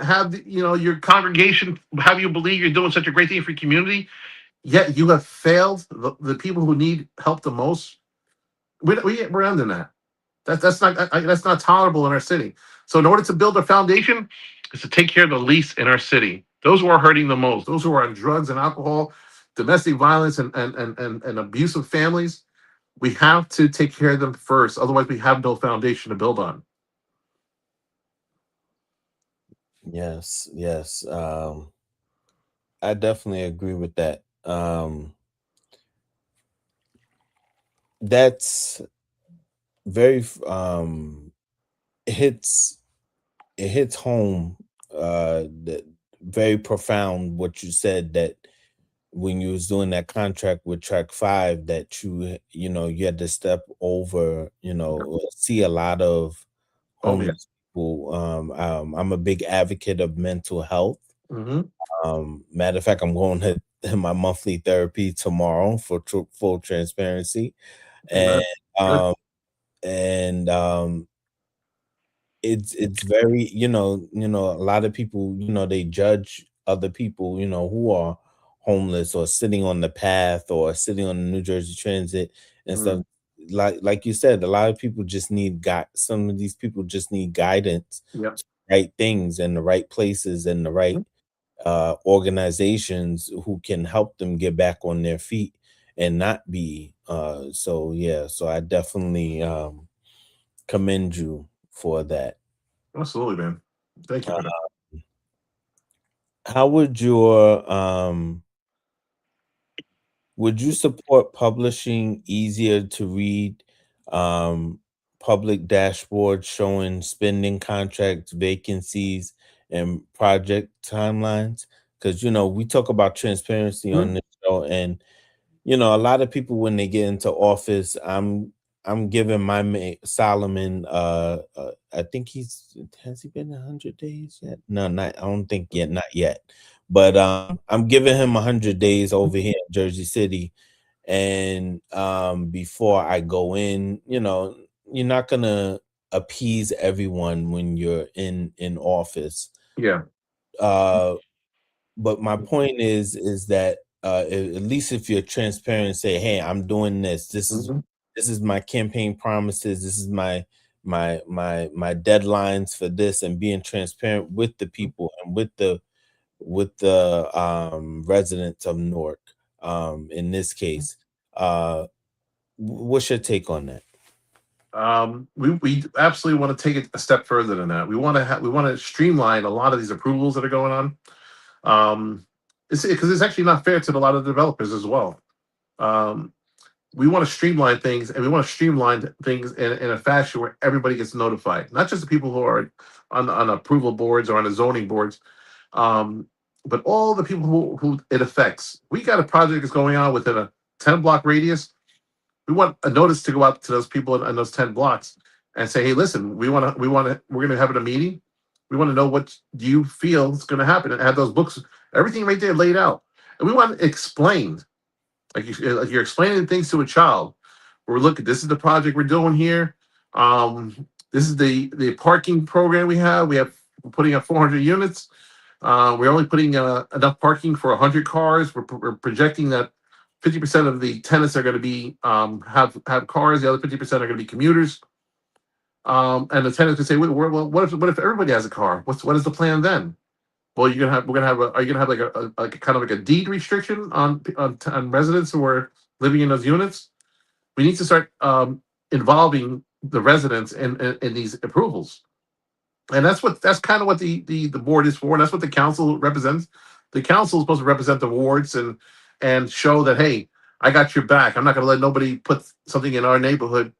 have your congregation have you believe you're doing such a great thing for your community, yet you have failed the people who need help the most. We're ending that. That's not tolerable in our city. So in order to build a foundation, is to take care of the least in our city. Those who are hurting the most, those who are on drugs and alcohol, domestic violence and abusive families. We have to take care of them first. Otherwise, we have no foundation to build on. Yes, yes. I definitely agree with that. That's very it hits home, that very profound what you said, that when you was doing that contract with track 5, that you had to step over, see a lot of Oh yeah. homeless people. I'm a big advocate of mental health. Mm-hmm. Matter of fact, I'm going to my monthly therapy tomorrow for full transparency. And Good. and it's very, a lot of people, they judge other people, who are homeless or sitting on the path or sitting on the New Jersey Transit and stuff. Like you said, a lot of people just need some of these people just need guidance Yep. to the right things and the right places and the right organizations who can help them get back on their feet and not be so I definitely commend you for that. Absolutely, man. Thank you for that. How would you support publishing easier to read public dashboards showing spending contracts, vacancies, and project timelines? Because we talk about transparency on this show, and a lot of people when they get into office, I'm giving my Solomon. I think has he been 100 days yet? No, not. I don't think yet. Not yet. But I'm giving him 100 days over here in Jersey City, and before I go in, you're not gonna appease everyone when you're in office. Yeah. But my point is that at least if you're transparent and say, hey, I'm doing this. This is my campaign promises. This is my deadlines for this, and being transparent with the people and with the residents of Newark. In this case, what's your take on that? We absolutely want to take it a step further than that. We want to streamline a lot of these approvals that are going on. It's because it's actually not fair to a lot of developers as well. We want to streamline things, and we want to streamline things in a fashion where everybody gets notified, not just the people who are on approval boards or on the zoning boards, but all the people who it affects. We got a project that's going on within a 10-block radius. We want a notice to go out to those people in those 10 blocks and say, hey, listen, we're going to have a meeting. We want to know what do you feel is going to happen, and have those books, everything right there laid out. And we want it explained. Like you're explaining things to a child. We're looking, this is the project we're doing here. This is the parking program we have. We're putting up 400 units. We're only putting enough parking for 100 cars. We're projecting that 50% of the tenants are going to be have cars. The other 50% are going to be commuters. And the tenants can say, well, what if everybody has a car? What is the plan then? Well, are you gonna have like a kind of like a deed restriction on residents who are living in those units? We need to start involving the residents in these approvals. And that's kind of what the board is for, and that's what the council represents. The council is supposed to represent the wards and show that, hey, I got your back. I'm not going to let nobody put something in our neighborhood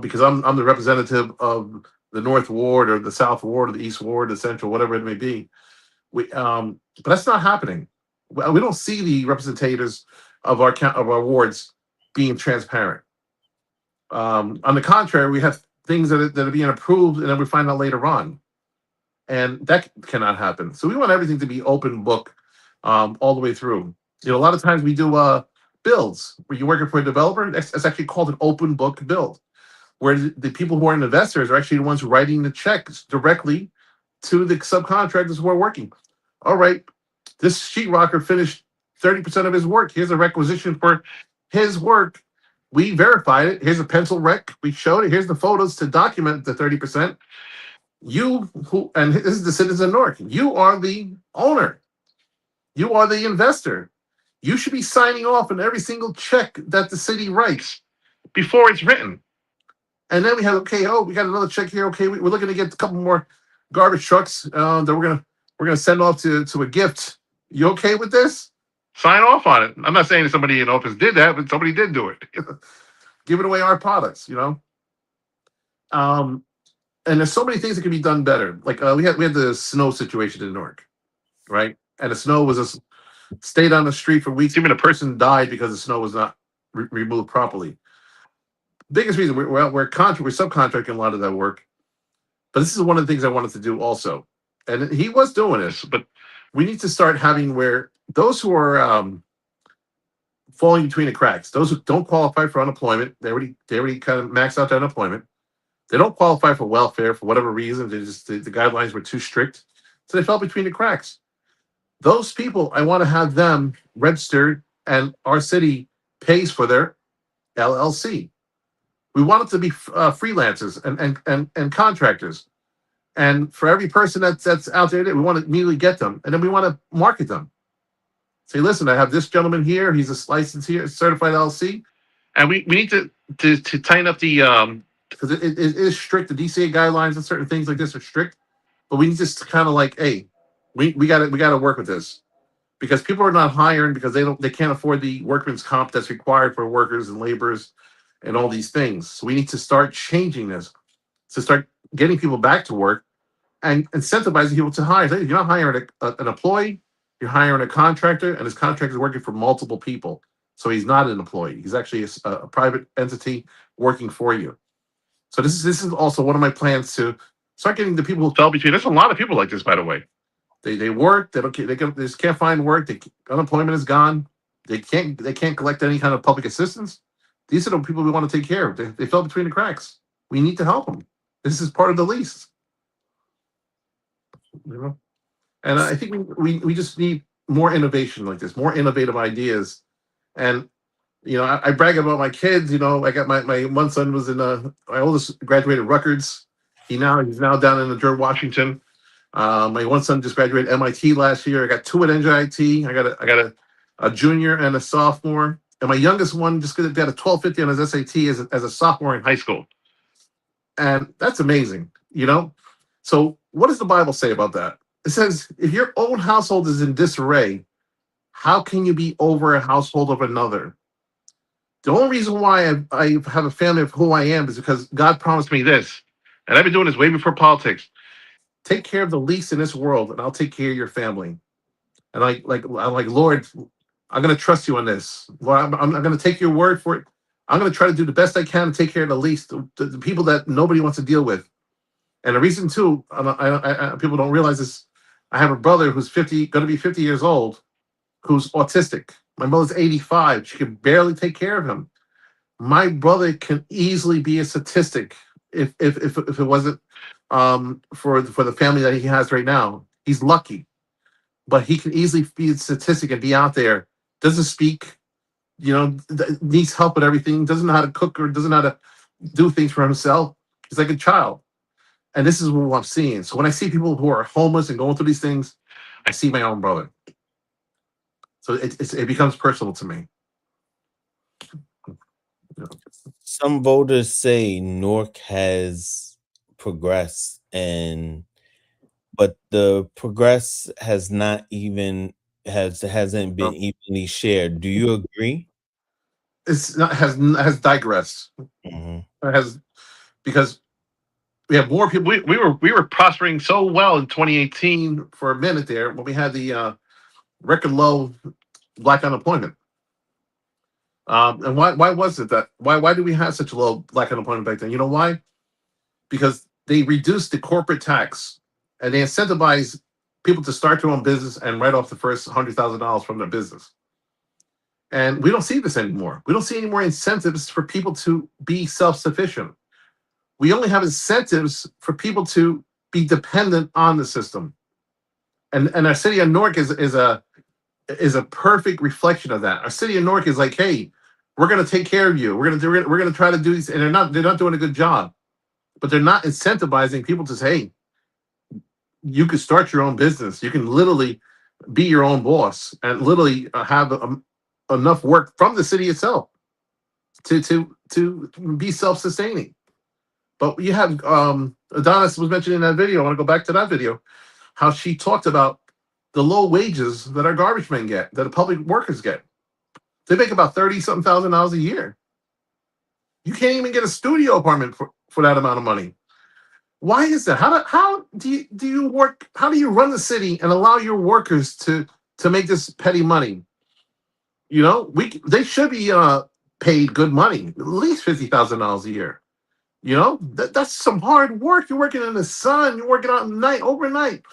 because I'm the representative of the North Ward or the South Ward or the East Ward, the Central, whatever it may be. But that's not happening. We don't see the representatives of our wards being transparent. On the contrary, we have things that are being approved, and then we find out later on, and that cannot happen. So we want everything to be open book all the way through. A lot of times we do builds where you're working for a developer. It's actually called an open book build, where the people who are investors are actually the ones writing the checks directly to the subcontractors who are working. All right, this sheetrocker finished 30% of his work. Here's a requisition for his work. We verified it. Here's a pencil rec. We showed it. Here's the photos to document the 30%. And this is the citizen of Newark. You are the owner. You are the investor. You should be signing off on every single check that the city writes before it's written. And then we have, we got another check here. Okay, we're looking to get a couple more garbage trucks that we're gonna send off to a gift. You okay with this? Sign off on it. I'm not saying that somebody in office did that, but somebody did do it. Giving away our products, And there's so many things that can be done better. Like we had the snow situation in Newark, right? And the snow was just stayed on the street for weeks. Even a person died because the snow was not removed properly. Biggest reason we're subcontracting a lot of that work, but this is one of the things I wanted to do also, and he was doing this, but we need to start having where those who are falling between the cracks, those who don't qualify for unemployment, they already kind of maxed out their unemployment. They don't qualify for welfare for whatever reason. They just the guidelines were too strict, so they fell between the cracks. Those people, I want to have them registered, and our city pays for their LLC. We want it to be freelancers and contractors. And for every person that's out there, we want to immediately get them. And then we want to market them. Say, listen, I have this gentleman here. He's a licensed here, certified LLC. And we need to tighten up the, because it is strict. The DCA guidelines and certain things like this are strict. But we need to kind of like, hey, we got to work with this. Because people are not hiring because they can't afford the workman's comp that's required for workers and laborers and all these things. So we need to start changing this, to start getting people back to work and incentivizing people to hire. You're not hiring an employee, you're hiring a contractor, and this contractor is working for multiple people. So he's not an employee. He's actually a private entity working for you. So this is also one of my plans to start getting the people who fell between. There's a lot of people like this, by the way. They work, they just can't find work. Unemployment is gone. They can't collect any kind of public assistance. These are the people we want to take care of. They fell between the cracks. We need to help them. This is part of the lease. And I think we just need more innovation like this, more innovative ideas. And I brag about my kids. I got my one son was in my oldest graduated Rutgers. He's now down in George Washington. My one son just graduated MIT last year. I got two at NJIT. I got a junior and a sophomore. And my youngest one just got a 1250 on his SAT as a sophomore in high school. And that's amazing, So what does the Bible say about that? It says, if your own household is in disarray, how can you be over a household of another? The only reason why I have a family of who I am is because God promised me this. And I've been doing this way before politics. Take care of the least in this world, and I'll take care of your family. And I'm like, Lord, I'm going to trust you on this. Lord, I'm going to take your word for it. I'm going to try to do the best I can to take care of the least, the people that nobody wants to deal with. And the reason too, people don't realize this. I have a brother who's going to be 50 years old, who's autistic. My mother's 85. She can barely take care of him. My brother can easily be a statistic if it wasn't for the family that he has right now. He's lucky, but he can easily be a statistic and be out there. Doesn't speak, needs help with everything. Doesn't know how to cook or doesn't know how to do things for himself. He's like a child, and this is what I'm seeing. So when I see people who are homeless and going through these things, I see my own brother. So it becomes personal to me. Some voters say Newark has progressed, but the progress has not even hasn't been evenly shared. Do you agree? It's not has digressed. Mhm. It has, because we have more people. We were prospering so well in 2018 for a minute there when we had the record low black unemployment. And why was it that why did we have such low black unemployment back then? You know why? Because they reduced the corporate tax and they incentivized people to start their own business and write off the first $100,000 from their business. And we don't see this anymore. We don't see any more incentives for people to be self-sufficient. We only have incentives for people to be dependent on the system. And our city of Newark is a perfect reflection of that. Our city of Newark is like, hey, we're gonna take care of you. We're gonna try to do these, and they're not doing a good job, but they're not incentivizing people to say, hey, you can start your own business. You can literally be your own boss and literally have enough work from the city itself to be self-sustaining. But you have Adonis was mentioning in that video. I want to go back to that video, how she talked about the low wages that our garbage men get, that the public workers get. They make about 30-something thousand dollars a year. You can't even get a studio apartment for that amount of money. Why is that? How do you work? How do you run the city and allow your workers to make this petty money? You know, they should be paid good money, at least $50,000 a year. You know, that's some hard work. You're working in the sun. You're working out at night, overnight.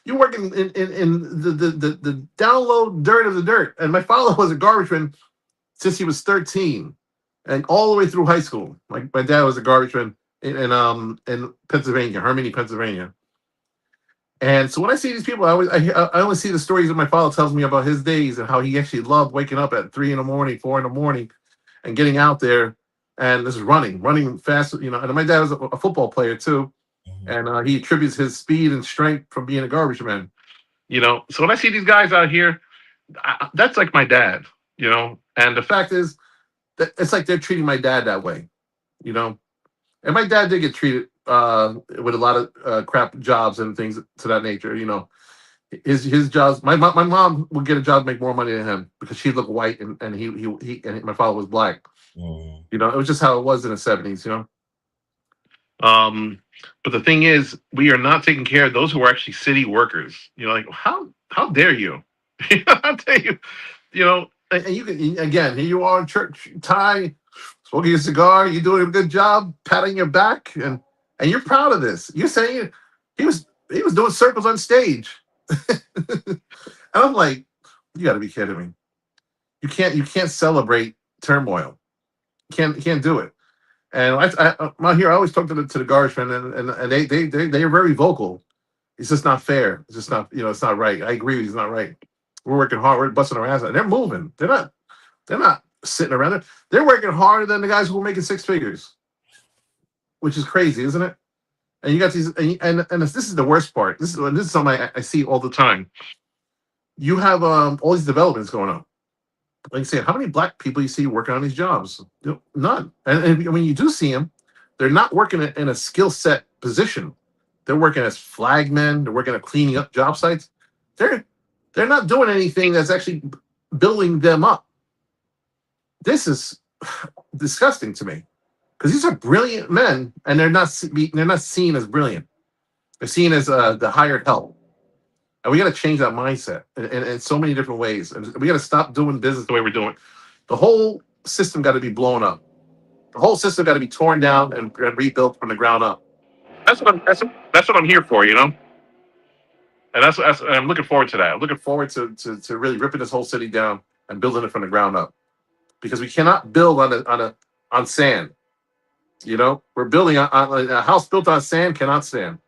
You're working in the down low dirt of the dirt. And my father was a garbage man since he was 13, and all the way through high school. My dad was a garbage man in Pennsylvania, Harmony, Pennsylvania. And so when I see these people, I only see the stories that my father tells me about his days and how he actually loved waking up at 3 in the morning, 4 in the morning, and getting out there and just running fast. You know, and my dad was a football player too, and he attributes his speed and strength from being a garbage man. You know, so when I see these guys out here, that's like my dad. You know, and the fact is that it's like they're treating my dad that way. You know, and my dad did get treated with a lot of crap jobs and things to that nature. You know, his jobs. My mom would get a job to make more money than him because she looked white and he and my father was black. You know, it was just how it was in the 70s. You know. But the thing is, we are not taking care of those who are actually city workers. You know, like how dare you? How dare you? You know, and you can again. Here you are in church tie, smoking a cigar. You're doing a good job, patting your back, and you're proud of this. You're saying he was doing circles on stage, and I'm like, you got to be kidding me. You can't celebrate turmoil. You can't do it. And I here I always talk to the garbage men, and they are very vocal. It's just not fair. It's just not, it's not right. I agree, it's not right. We're working hard. We're busting our ass out. They're moving. They're not sitting around there. They're working harder than the guys who are making six figures, which is crazy, isn't it? And you got these, and this is the worst part. This is something I see all the time. You have all these developments going on. Like I say, how many black people you see working on these jobs? None. And when you do see them, they're not working in a skill set position. They're working as flagmen. They're working at cleaning up job sites. They're not doing anything that's actually building them up. This is disgusting to me because these are brilliant men, and they're not seen as brilliant. They're seen as the hired help. And we got to change that mindset in so many different ways. And we got to stop doing business the way we're doing. The whole system got to be blown up. The whole system got to be torn down and rebuilt from the ground up. That's what I'm here for, you know. And I'm looking forward to that. I'm looking forward to really ripping this whole city down and building it from the ground up. Because we cannot build on sand. You know, we're building on a house built on sand cannot stand.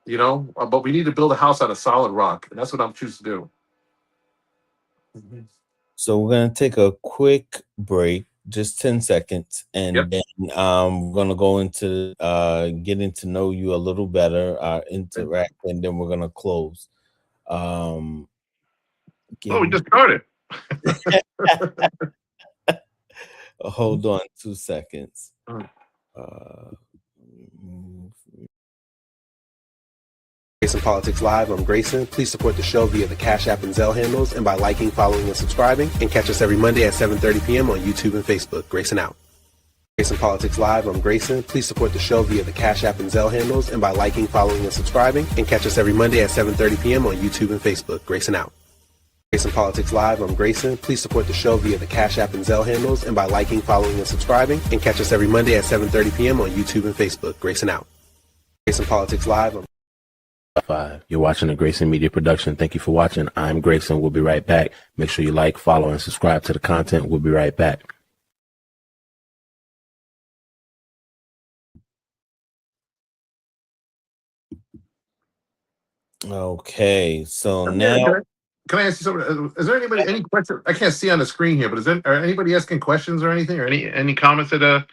You know, but we need to build a house on a solid rock, and that's what I'm choosing to do. So we're gonna take a quick break, just 10 seconds, and then we're gonna go into getting to know you a little better, interact, and then we're gonna close. We just started. Hold on 2 seconds. Oh. Grayson Politics Live, I'm Grayson. Please support the show via the Cash App and Zelle handles and by liking, following, and subscribing. And catch us every Monday at 7:30 p.m. on YouTube and Facebook. Grayson out. Grayson Politics Live, I'm Grayson. Please support the show via the Cash App and Zelle handles and by liking, following, and subscribing. And catch us every Monday at 7:30 p.m. on YouTube and Facebook. Grayson out. Grayson Politics Live, I'm Grayson. Please support the show via the Cash App and Zelle handles and by liking, following, and subscribing. And catch us every Monday at 7:30 p.m. on YouTube and Facebook. Grayson out. Grayson Politics Live. You're watching a Grayson Media production. Thank you for watching. I'm Grayson. We'll be right back. Make sure you like, follow, and subscribe to the content. We'll be right back. Okay, so Yeah, now can I ask you something? Is there any question? I can't see on the screen here, but are anybody asking questions or anything, or any comments that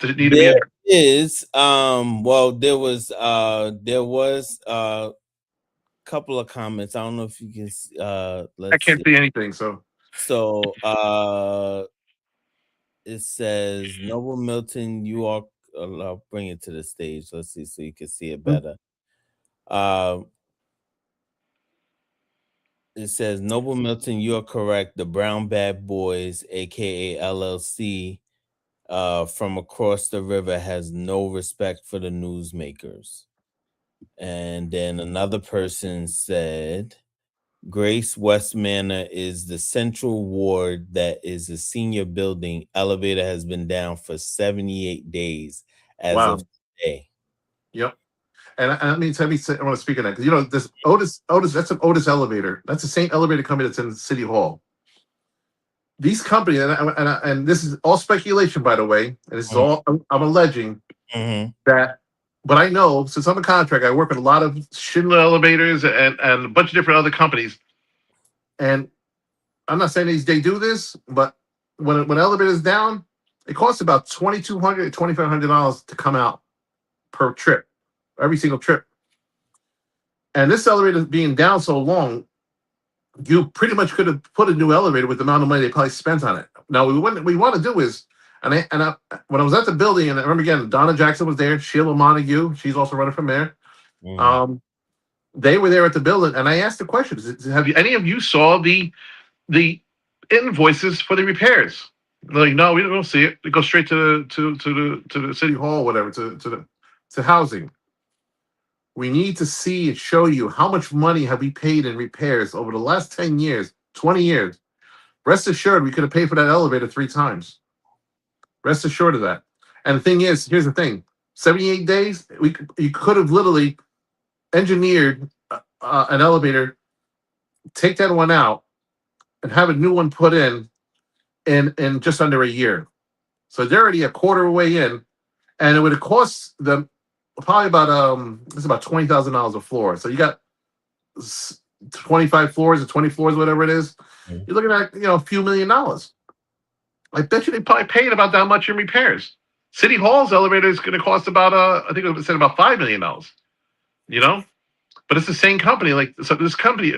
need to be there answered? is well, there was a couple of comments. I don't know if you can I can't see anything. So it says Noble Milton, you are I'll bring it to the stage. Let's see so you can see it better. It says Noble Milton, you are correct. The Brown Bad Boys, aka LLC, from across the river has no respect for the newsmakers. And then another person said Grace West Manor is the central ward that is a senior building. Elevator has been down for 78 days as wow. of today. Yep. And I want to speak on that because this Otis, that's an Otis elevator. That's the same elevator company that's in City Hall. These companies, and this is all speculation, by the way, and this is all I'm alleging that. But I know, since I'm a contractor, I work with a lot of Schindler elevators and a bunch of different other companies. And I'm not saying they do this, but when an elevator is down, it costs about $2,200 to $2,500 to come out per trip, every single trip. And this elevator being down so long, you pretty much could have put a new elevator with the amount of money they probably spent on it. Now, what we want to do is, when I was at the building, and I remember again, Donna Jackson was there, Sheila Montague, she's also running for mayor. They were there at the building, and I asked the question: have any of you saw the invoices for the repairs? They're like, no, we don't see it. It goes straight to the city hall, whatever, to housing. We need to see and show you how much money have we paid in repairs over the last 10 years, 20 years. Rest assured, we could have paid for that elevator 3 times. Rest assured of that. And the thing is, here's the thing: 78 days, you could have literally engineered an elevator, take that one out, and have a new one put in just under a year. So they're already a quarter way in, and it would have cost them probably about it's about $20,000 a floor. So you got 25 floors or 20 floors, whatever it is. You're looking at a few $1 million. I bet you they probably paid about that much in repairs. City Hall's elevator is going to cost about I think it said about $5 million. But it's the same company. So this company,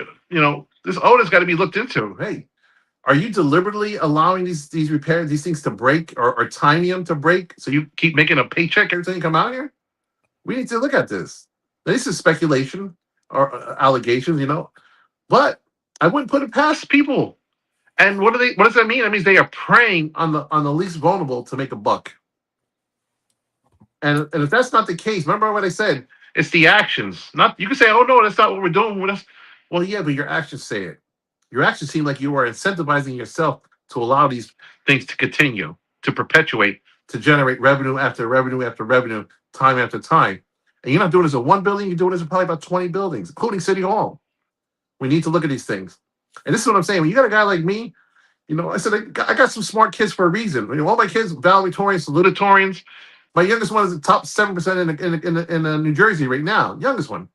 this owner's got to be looked into. Hey, are you deliberately allowing these repairs, these things to break, or timing them to break, so you keep making a paycheck every time you come out here? We need to look at this. This is speculation or allegations, but I wouldn't put it past people. And what does that mean? That means they are preying on the least vulnerable to make a buck. And if that's not the case, remember what I said? It's the actions. Not you can say, "Oh no, that's not what we're doing with us." Well, yeah, but your actions say it. Your actions seem like you are incentivizing yourself to allow these things to continue, to perpetuate, to generate revenue after revenue after revenue, time after time. And you're not doing this at one building. You're doing this at probably about 20 buildings, including City Hall. We need to look at these things. And this is what I'm saying. When you got a guy like me, I said I got some smart kids for a reason. All my kids, valedictorians, salutatorians. My youngest one is the top 7% in New Jersey right now. Youngest one.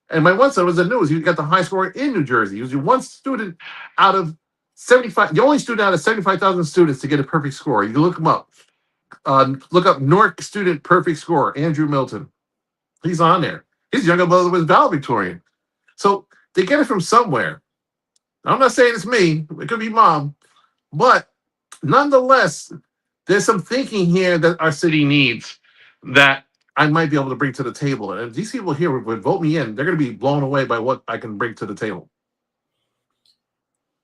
And my one son was the newest. He got the high score in New Jersey. He was the one student out of 75, the only student out of 75,000 students to get a perfect score. You can look him up. Look up Newark student perfect score, Andrew Milton. He's on there. His younger brother was valedictorian. So they get it from somewhere. I'm not saying it's me. It could be mom. But nonetheless, there's some thinking here that our city needs that I might be able to bring to the table. And if these people here would vote me in, they're going to be blown away by what I can bring to the table.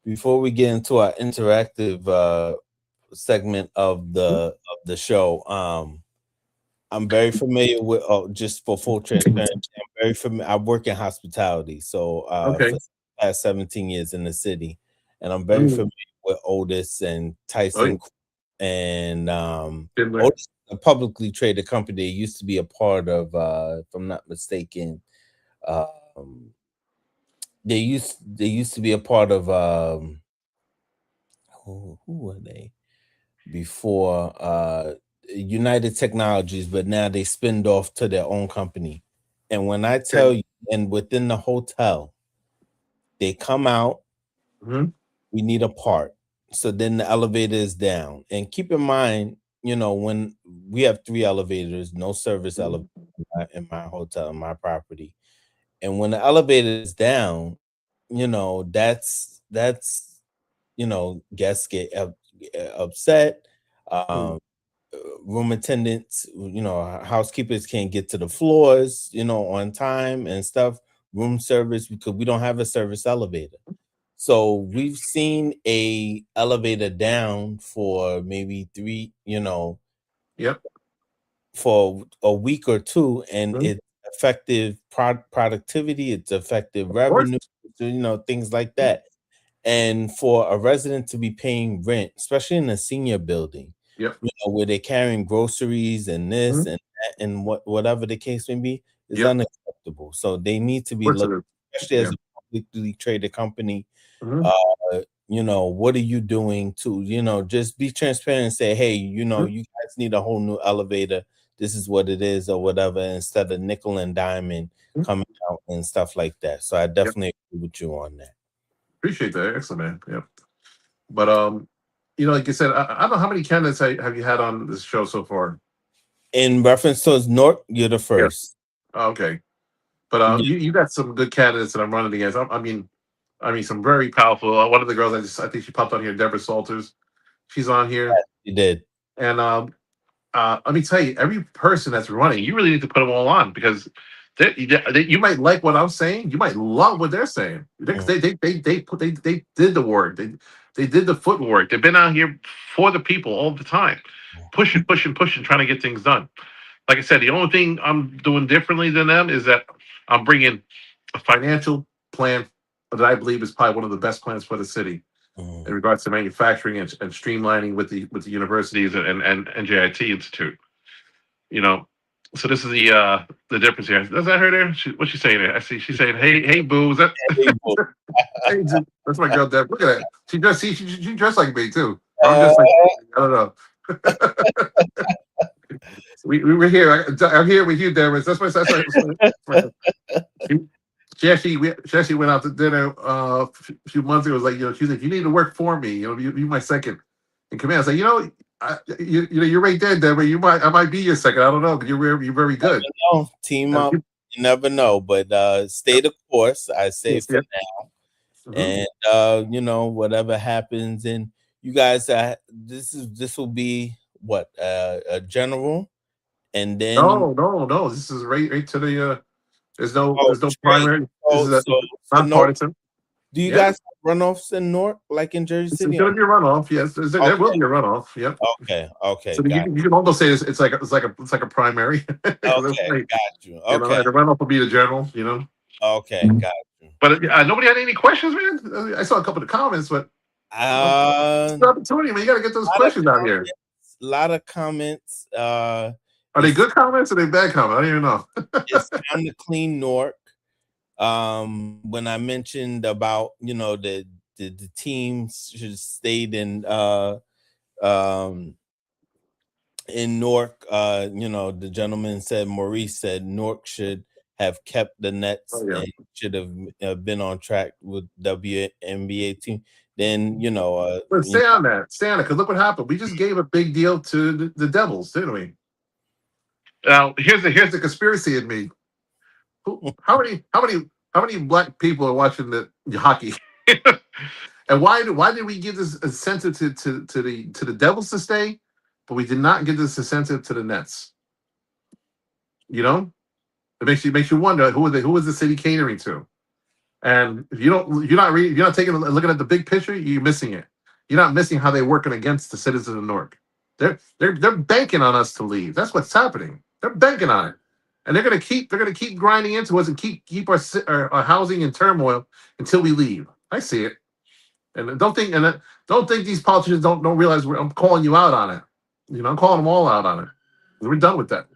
Before we get into our interactive segment of the show, I'm very familiar with, just for full transparency, I'm very familiar. I work in hospitality, so for Okay. the past 17 years in the city, and I'm very familiar with Otis and Tyson and Otis, a publicly traded company. It used to be a part of, if I'm not mistaken, they used to be a part of who were they before, United Technologies, but now they spinned off to their own company. And when I tell you, and within the hotel, they come out, we need a part. So then the elevator is down. And keep in mind, when we have 3 elevators, no service elevator in my hotel, in my property. And when the elevator is down, that's guests get upset. Room attendants, housekeepers can't get to the floors, on time and stuff. Room service, because we don't have a service elevator. So we've seen a elevator down for maybe 3, for a week or 2, and it's effective productivity, it's effective revenue, things like that. And for a resident to be paying rent, especially in a senior building, where they're carrying groceries and this and that, and whatever the case may be, is unacceptable. So they need to be looked, especially as a publicly traded company. What are you doing to, just be transparent and say, hey, you guys need a whole new elevator. This is what it is, or whatever, instead of nickel and diamond coming out and stuff like that. So I definitely agree with you on that. Appreciate that. Excellent, man. Yep. But like you said, I don't know how many candidates have you had on this show so far. In reference to Newark, you're the first. Oh, okay. But you got some good candidates that I'm running against. I mean, some very powerful. One of the girls I think she popped on here, Deborah Salters. She's on here. Yeah, you did. And let me tell you, every person that's running, you really need to put them all on, because you might like what I'm saying. You might love what they're saying. They did the work. They did the footwork. They've been out here for the people all the time, pushing, trying to get things done. Like I said, the only thing I'm doing differently than them is that I'm bringing a financial plan that I believe is probably one of the best plans for the city in regards to manufacturing and streamlining with the universities and NJIT Institute. So this is the difference here. Is that her there? What's she saying there? I see she's saying, "Hey, boo." Is that? Hey, that's my girl, Deb. Look at that. She dressed like me too. I'm just like, I don't know. we were here. I'm here with you, Deborah. That's my. She actually went out to dinner a few months ago. It was like, she's like, you need to work for me. You my second in command. I was like, you're right there, Deborah. I might be your second. I don't know, but you're very good. Team up. You never know, but stay the course. I say for now, and whatever happens, and you guys, this will be what a general, and then no. This is right to the. There's no primary. This is nonpartisan. Do you guys have runoffs in Newark, like in Jersey City? It's going to be a runoff. Yes, there will be a runoff. Yep. Okay. So you can almost say it's like a primary. Okay, got you. Okay, and the runoff will be the general. Okay, got you. But nobody had any questions, man. I saw a couple of comments, but it's an opportunity, man. You got to get those questions out here. A lot of comments. Are they good comments or are they bad comments? I don't even know. It's time to clean Newark. When I mentioned about the teams should have stayed in Newark, the gentleman said, Maurice said Newark should have kept the Nets and should have been on track with WNBA team. Then but stay on that, because look what happened. We just gave a big deal to the Devils, didn't we? Now here's the conspiracy in me. How many black people are watching the hockey? And why did we give this incentive to the Devils to stay? but we did not give this incentive to the Nets. You know, it makes you wonder who is the city catering to? And if you're not taking looking at the big picture, you're missing it. You're not missing how they're working against the citizens of Newark. They're banking on us to leave. That's what's happening. They're banking on it, and they're gonna keep grinding into us and keep our housing in turmoil until we leave. I see it, and don't think these politicians don't realize I'm calling you out on it. You know, I'm calling them all out on it. We're done with that.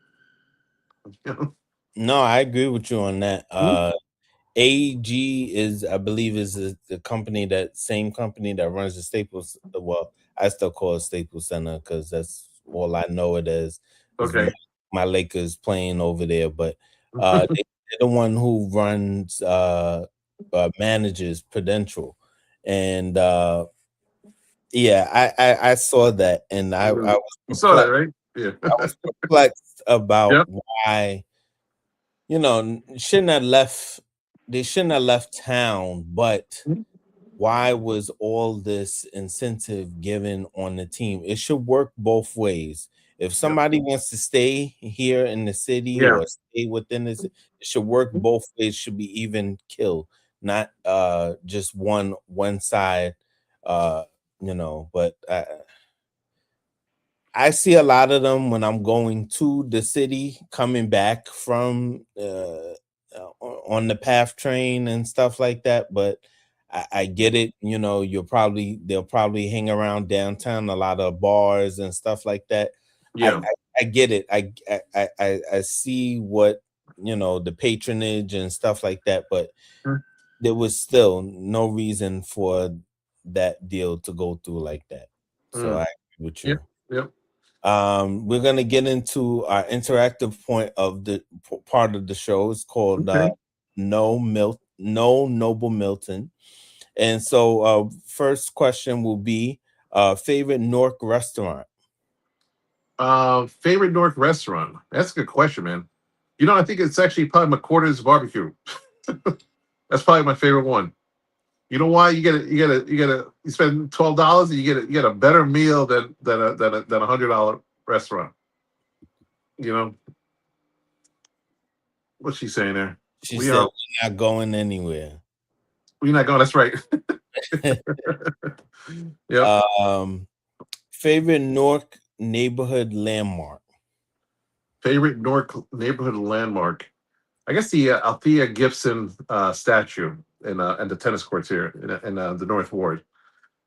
You know? No, I agree with you on that. Mhm. AG is, I believe, is the company same company that runs the Staples. Well, I still call it Staples Center because that's all I know it as. Is Okay. my Lakers playing over there, but they're the one who runs manages Prudential, and yeah, I saw that, and I was You saw that, perplexed. right? Yeah. I was perplexed about Yep. why. You know, shouldn't have left. They shouldn't have left town, but why was all this incentive given on the team? It should work both ways. If Yep. somebody wants to stay here in the city Yeah. or stay within this, it should work both ways. Should be even kill, not just one side. You know, but I see a lot of them when I'm going to the city, coming back from on the PATH train and stuff like that. But I get it. You know, they'll probably hang around downtown, a lot of bars and stuff like that. Yeah. I get it. I see what, you know, the patronage and stuff like that. But there was still no reason for that deal to go through like that. So I agree with you. Yep. We're gonna get into our interactive point of the part of the show. It's called Okay. No Noble Milton. And so first question will be favorite Newark restaurant. Favorite Newark restaurant? That's a good question, man. You know, I think it's actually probably McQuarters Barbecue. That's probably my favorite one. You know why? You spend $12 and you get a better meal than a $100 restaurant. You know what's she saying there? She We said are we're not going anywhere. we're not going. That's right. Yep. Favorite Newark neighborhood landmark. Favorite Newark neighborhood landmark. I guess the Althea Gibson statue in the tennis courts here in the North Ward.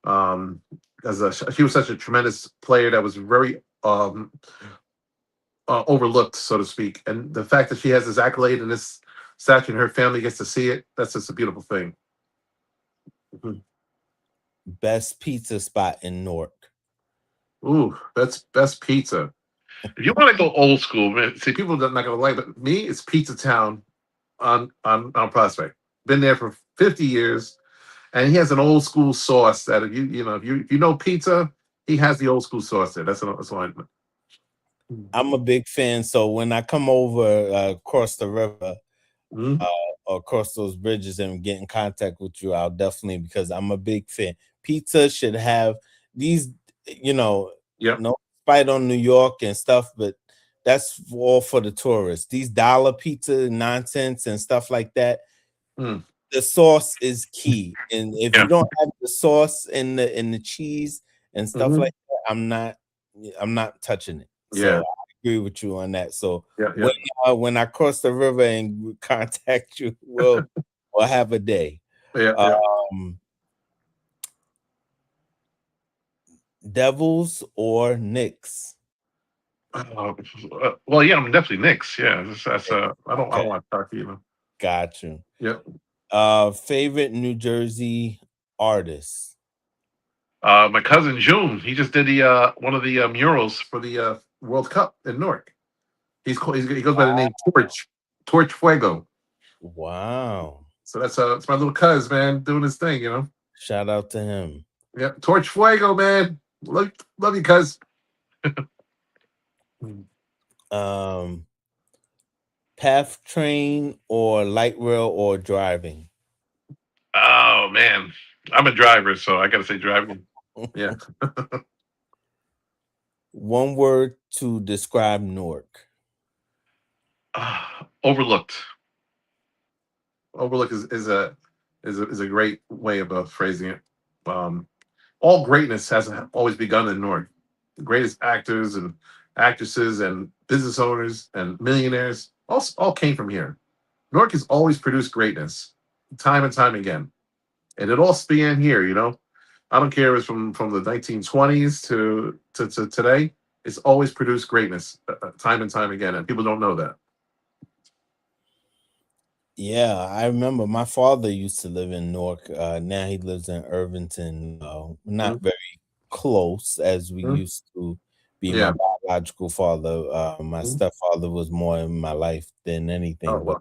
She was such a tremendous player that was very overlooked, so to speak. And the fact that she has this accolade and this statue and her family gets to see it, that's just a beautiful thing. Mhm. Best pizza spot in Newark. Ooh, that's best pizza. If you want to go old school, man, see, people are not going to like, but me, it's Pizza Town on Prospect. Been there for 50 years, and he has an old school sauce that if you know pizza, he has the old school sauce there. That's all I. I'm a big fan. So when I come over across the river, Mhm. or across those bridges and get in contact with you, I'll definitely, because I'm a big fan. Pizza should have these, you know, Yep. no spite on New York and stuff, but that's all for the tourists. These dollar pizza nonsense and stuff like that. Mm. The sauce is key, and if Yeah. you don't have the sauce and the cheese and stuff Mhm. like that, I'm not touching it. So Yeah. I agree with you on that. So Yeah. when I cross the river and contact you, we'll have a day. Yeah. Devils or Knicks? Well, yeah, I'm definitely Knicks. Yeah, that's I don't Okay. want to talk to you. Got you. Yep. Favorite New Jersey artist? My cousin June, he just did the one of the murals for the World Cup in Newark. He goes by the name Torch Fuego. Wow. So it's my little cuz, man, doing his thing, you know. Shout out to him. Yep, Torch Fuego, man. Love you, cuz. Path train or light rail or driving? Oh man, I'm a driver, so I gotta say driving. Yeah. One word to describe Newark. Overlooked. Overlooked is a great way of phrasing it. All greatness has always begun in Newark. The greatest actors and actresses and business owners and millionaires all came from here. Newark has always produced greatness, time and time again, and it all began here. I don't care if it's from the 1920s to today. It's always produced greatness, time and time again, and people don't know that. Yeah, I remember my father used to live in Newark. Now he lives in Irvington. Not very close as we used to be. Yeah. My biological father, my stepfather was more in my life than anything. Oh,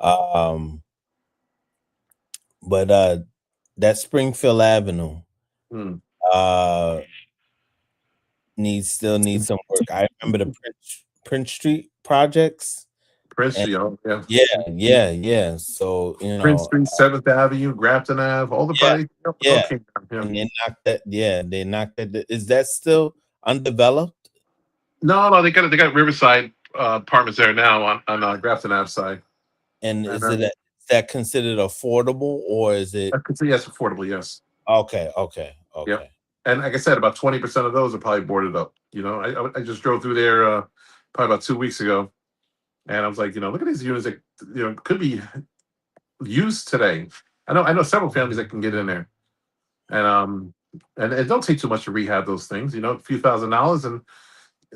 wow. But that Springfield Avenue Mm. still needs some work. I remember the Prince Street projects. Prince And Street, yeah. yeah. So Prince Street, 7th Avenue, Grafton Ave, all the projects. yeah. Okay. And they knocked that. Yeah, they knocked that. Is that still undeveloped? No, they got Riverside apartments there now on Grafton Ave side. And is that considered affordable, or is it? I could say yes, affordable. Yes. Okay. Yep. And like I said, about 20% of those are probably boarded up. I just drove through there probably about 2 weeks ago, and I was like, look at these units that could be used today. I know several families that can get in there, and it don't take too much to rehab those things. A few $1,000s and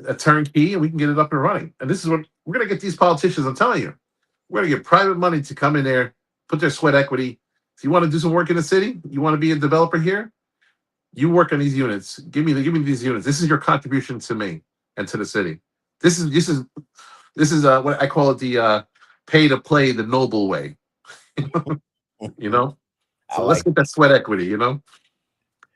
a turnkey, and we can get it up and running. And this is what we're going to get these politicians. I'm telling you, we're going to get private money to come in there, put their sweat equity. If you want to do some work in the city, you want to be a developer here, you work on these units. Give me these units. This is your contribution to me and to the city. This is what I call it, the pay to play the noble way. So let's get that sweat equity.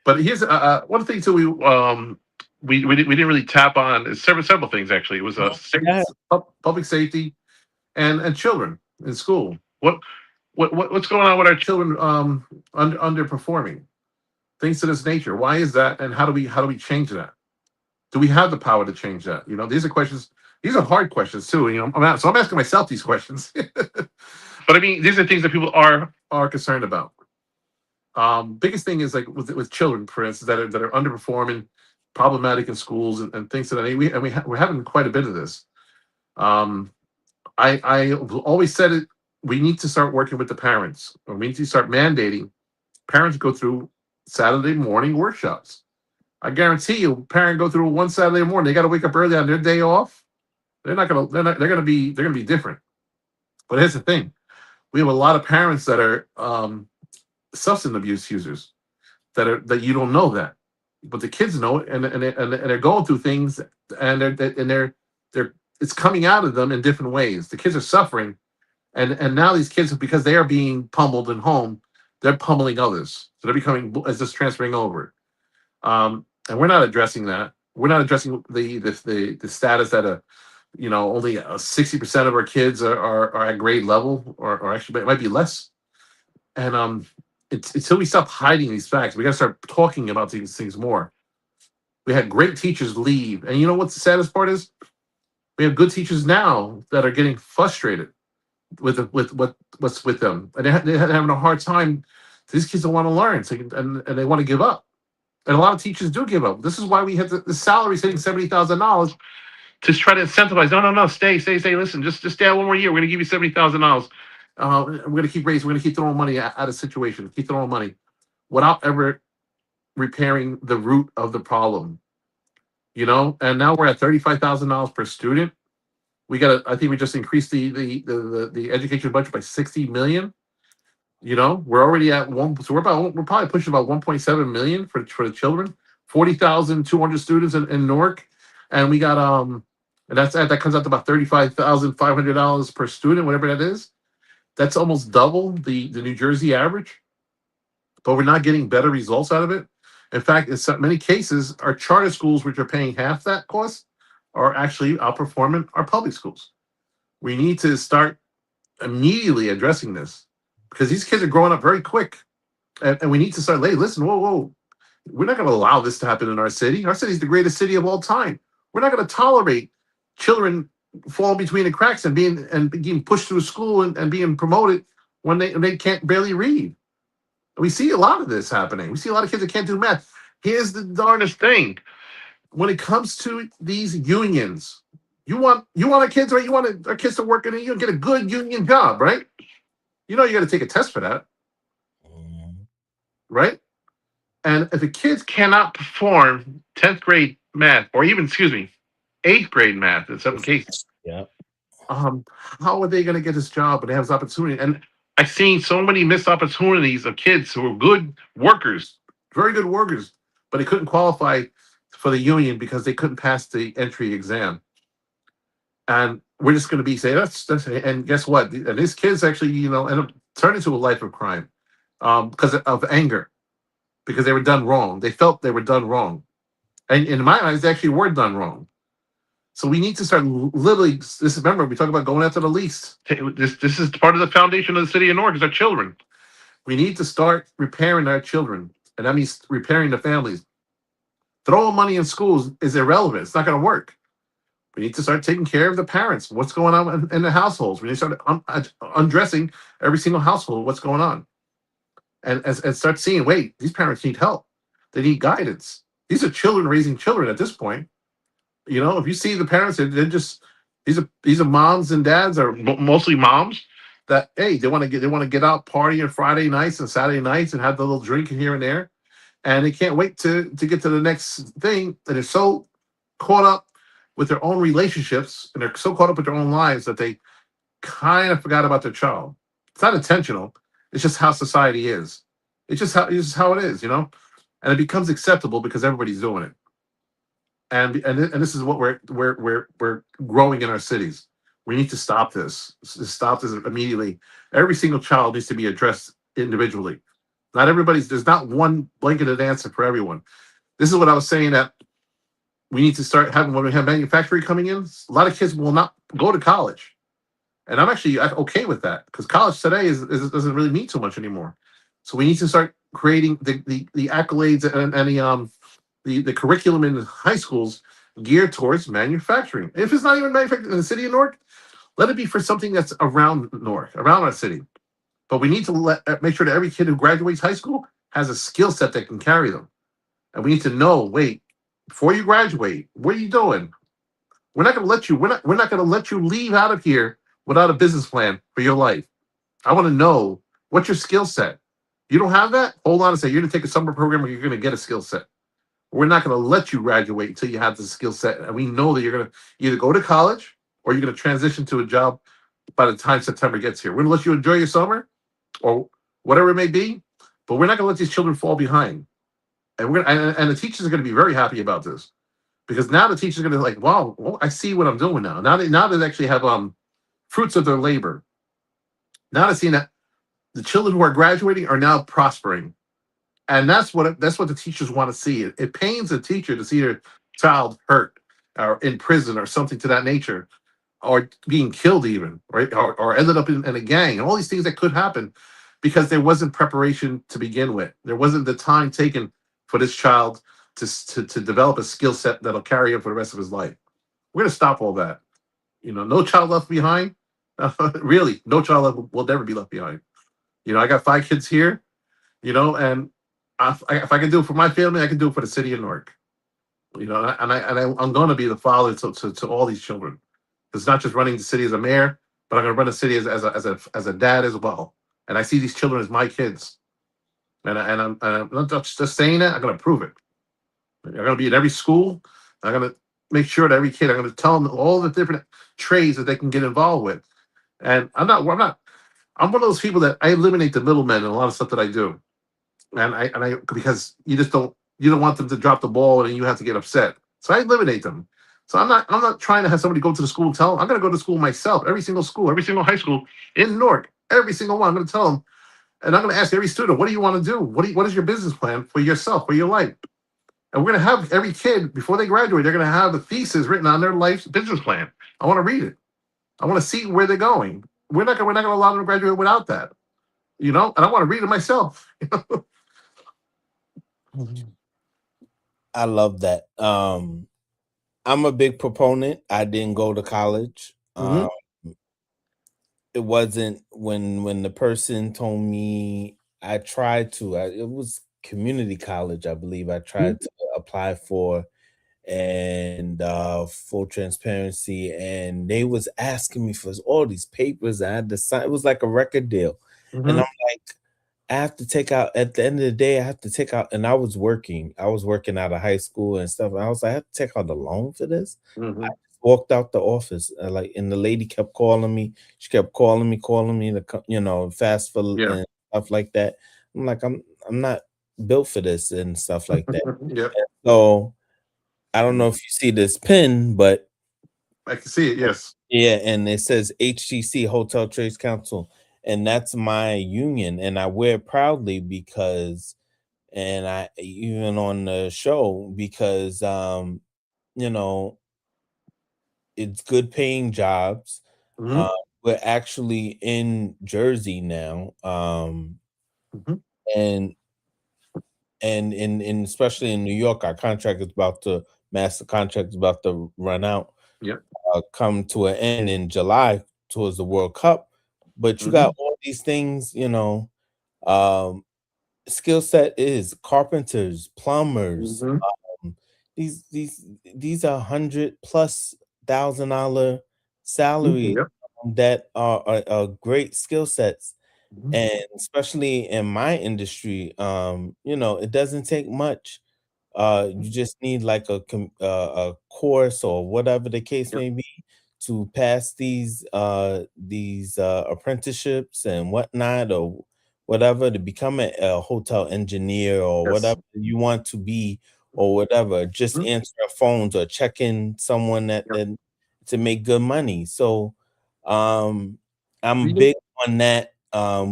But here's one thing too. We didn't really tap on is several things actually. It was public safety and children in school. What's going on with our children underperforming? Things to this nature. Why is that? And how do we change that? Do we have the power to change that? These are questions. These are hard questions too. I'm asking myself these questions. But I mean, these are things that people are concerned about. Biggest thing is like with children, for instance, that are underperforming, problematic in schools and things that we're having quite a bit of this. I always said it. We need to start working with the parents, or we need to start mandating parents go through Saturday morning workshops. I guarantee you, a parent go through one Saturday morning, they got to wake up early on their day off. They're gonna be different. But here's the thing: we have a lot of parents that are substance abuse users that you don't know that, but the kids know it, and they're going through things, and they're it's coming out of them in different ways. The kids are suffering, and now these kids, because they are being pummeled in home, they're pummeling others, so they're becoming as just transferring over. And we're not addressing that. We're not addressing the status that only 60% of our kids are at grade level, or actually it might be less. And it's until we stop hiding these facts, we got to start talking about these things more. We had great teachers leave, and you know what the saddest part is? We have good teachers now that are getting frustrated with what's with them, and they're having a hard time. These kids don't want to learn, and they want to give up. And a lot of teachers do give up. This is why we have the salaries hitting $70,000 to try to incentivize. No, stay. Listen, just stay out one more year. We're going to give you $70,000. We're going to keep raising. We're going to keep throwing money at a situation. Keep throwing money without ever repairing the root of the problem. And now we're at $35,000 per student. I think we just increased the education budget by $60 million. We're already at so we're probably pushing about $1.7 million for the children. 40,200 students in Newark, and we got and that comes out to about $35,500 per student, whatever that is. That's almost double the New Jersey average, but we're not getting better results out of it. In fact, in many cases, our charter schools, which are paying half that cost, are actually outperforming our public schools. We need to start immediately addressing this, because these kids are growing up very quick, and we need to start. Listen, whoa, we're not going to allow this to happen in our city. Our city is the greatest city of all time. We're not going to tolerate children falling between the cracks and being pushed through school and being promoted when they can't barely read. We see a lot of this happening. We see a lot of kids that can't do math. Here's the darnest thing: when it comes to these unions, you want our kids, right? You want our kids to work in a union, get a good union job, right? You know you got to take a test for that, right? And if the kids cannot perform 10th grade math, or even, 8th grade math in some cases, Yeah. how are they going to get this job when they have this opportunity? And I've seen so many missed opportunities of kids who are good workers, very good workers, but they couldn't qualify for the union because they couldn't pass the entry exam. And we're just going to be saying that's and guess what? And these kids actually, end up turning to a life of crime because of anger, because they were done wrong. They felt they were done wrong, and in my eyes, they actually were done wrong. So we need to start literally. Remember, we talk about going after the least. This is part of the foundation of the city of Newark is our children. We need to start repairing our children, and that means repairing the families. Throwing money in schools is irrelevant. It's not going to work. We need to start taking care of the parents. What's going on in the households? We need to start undressing every single household. What's going on? And start seeing, wait, these parents need help. They need guidance. These are children raising children at this point. If you see the parents, they're just these are moms and dads, or mostly moms, that hey, they want to get out, party on Friday nights and Saturday nights and have the little drink here and there, and they can't wait to get to the next thing. And they're so caught up with their own relationships and they're so caught up with their own lives that they kind of forgot about their child. It's not intentional. It's just how society is. It's just how it is, and it becomes acceptable because everybody's doing it. And this is what we're growing in our cities. We need to stop this. Stop this immediately. Every single child needs to be addressed individually. There's not one blanketed answer for everyone. This is what I was saying, that we need to start having, when we have manufacturing coming in, a lot of kids will not go to college. And I'm actually okay with that, because college today doesn't really mean too much anymore. So we need to start creating the accolades and the curriculum in high schools geared towards manufacturing. If it's not even manufacturing in the city of Newark, let it be for something that's around Newark, around our city. But we need to make sure that every kid who graduates high school has a skill set that can carry them. And we need to know, wait, before you graduate, what are you doing? We're not going to let you. We're not going to let you leave out of here without a business plan for your life. I want to know what's your skill set. You don't have that? Hold on a second. You're going to take a summer program, or you're going to get a skill set. We're not going to let you graduate until you have the skill set, and we know that you're going to either go to college or you're going to transition to a job by the time September gets here. We're going to let you enjoy your summer or whatever it may be, but we're not going to let these children fall behind. And and the teachers are going to be very happy about this, because now the teachers are going to be like, wow, well, I see what I'm doing now. Now they actually have fruits of their labor. Now they're seeing that the children who are graduating are now prospering, and that's what the teachers want to see. It pains a teacher to see their child hurt or in prison or something to that nature, or being killed even, right, or ended up in a gang, and all these things that could happen because there wasn't preparation to begin with. There wasn't the time taken for this child to develop a skill set that'll carry him for the rest of his life. We're going to stop all that. No child left behind. Really, no child will never be left behind. I got 5 kids here, and if I can do it for my family, I can do it for the city of Newark. I'm going to be the father to all these children. It's not just running the city as a mayor, but I'm going to run the city as a dad as well. And I see these children as my kids. And I'm not just saying that. I'm going to prove it. I'm going to be in every school. I'm going to make sure that every kid, I'm going to tell them all the different trades that they can get involved with. And I'm one of those people that I eliminate the middlemen in a lot of stuff that I do. And I because you don't want them to drop the ball and you have to get upset. So I eliminate them. So I'm not trying to have somebody go to the school and tell them. I'm going to go to school myself. Every single school, every single high school in Newark, every single one. I'm going to tell them, and I'm going to ask every student, what do you want to do? What is your business plan for yourself, for your life? And we're going to have every kid, before they graduate, they're going to have a thesis written on their life's business plan. I want to read it. I want to see where they're going. We're not going to allow them to graduate without that. And I want to read it myself. I love that. I'm a big proponent. I didn't go to college. Mhm. It wasn't when the person told me I tried to. It was community college, I believe. I Mhm. tried to apply for, and full transparency, and they was asking me for all these papers. I had to sign. It was like a record deal, and I'm Mhm. like, I have to take out at the end of the day. I have to take out, and I was working. I was working out of high school and stuff. And I was like, I have to take out the loan for this. I Mhm. just walked out the office, and the lady kept calling me. She kept calling me to, fast for Yeah. and stuff like that. I'm like, I'm not built for this and stuff like that. Yep. So I don't know if you see this pin, but I can see it. Yes. yeah, and it says HTC Hotel Trades Council, and that's my union, and I wear it proudly because, and I even on the show because, you know, it's good paying jobs. Mhm. Uh, we're actually in Jersey now, Mhm. and in especially in New York, our contract is about to master contract is about to run out. Yep. Come to an end in July towards the World Cup. But you got Mhm. all these things, um, skill set is carpenters, plumbers. Mhm. Um, these are 100,000+ salary Yep. that are great skill sets. Mhm. And especially in my industry, it doesn't take much. You just need like a course or whatever the case Yep. may be to pass these apprenticeships and whatnot, or whatever, to become a hotel engineer or Yes. whatever you want to be, or whatever. Just Mhm. answering phones or checking someone Yep. to make good money. So um, I'm Reading. big on that.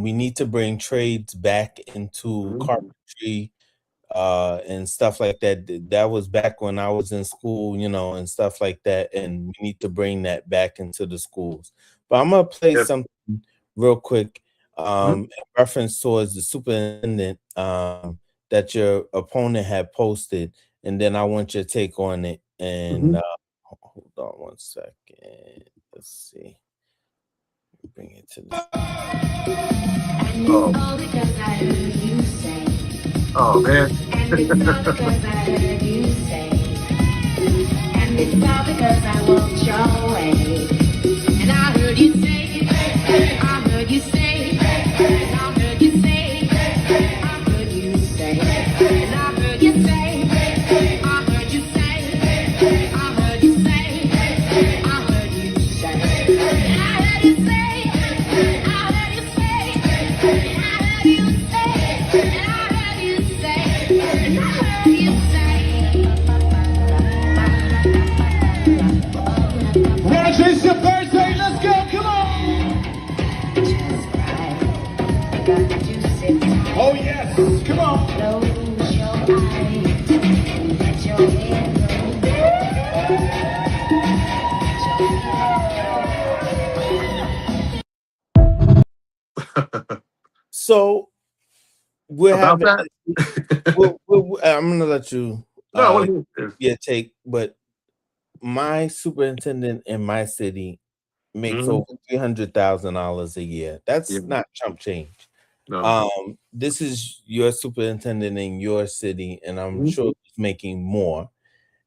We need to bring trades back into Mhm. carpentry and stuff like that. That was back when I was in school, and stuff like that. And we need to bring that back into the schools. But I'm gonna play Yes. something real quick Mhm. in reference towards the superintendent that your opponent had posted, and then I want your take on it. And Mhm. hold on one second. Let's see. Bring it to the. And it's Oh. all because I heard you say. Oh man. And it's all because I heard you say. And it's all because I walked your way. And I heard you say, I heard you say, and I heard you say, I heard you say, and I heard you say, I heard you say, I heard you say, I heard you say, and I heard you say, I heard you say, and I heard you say, and I heard you say, and I heard you say. Roger, it's your birthday. Let's go. Come on. Just right. Got you sit tight. Oh, yes. Come on. Close your eyes and let your head go. So we're About having. that. I'm gonna let you No, I want to hear. yeah, take, but my superintendent in my city makes Mhm. over $300,000 a year. Yeah. That's not chump change. No. This is your superintendent in your city, and I'm Mhm. sure he's making more.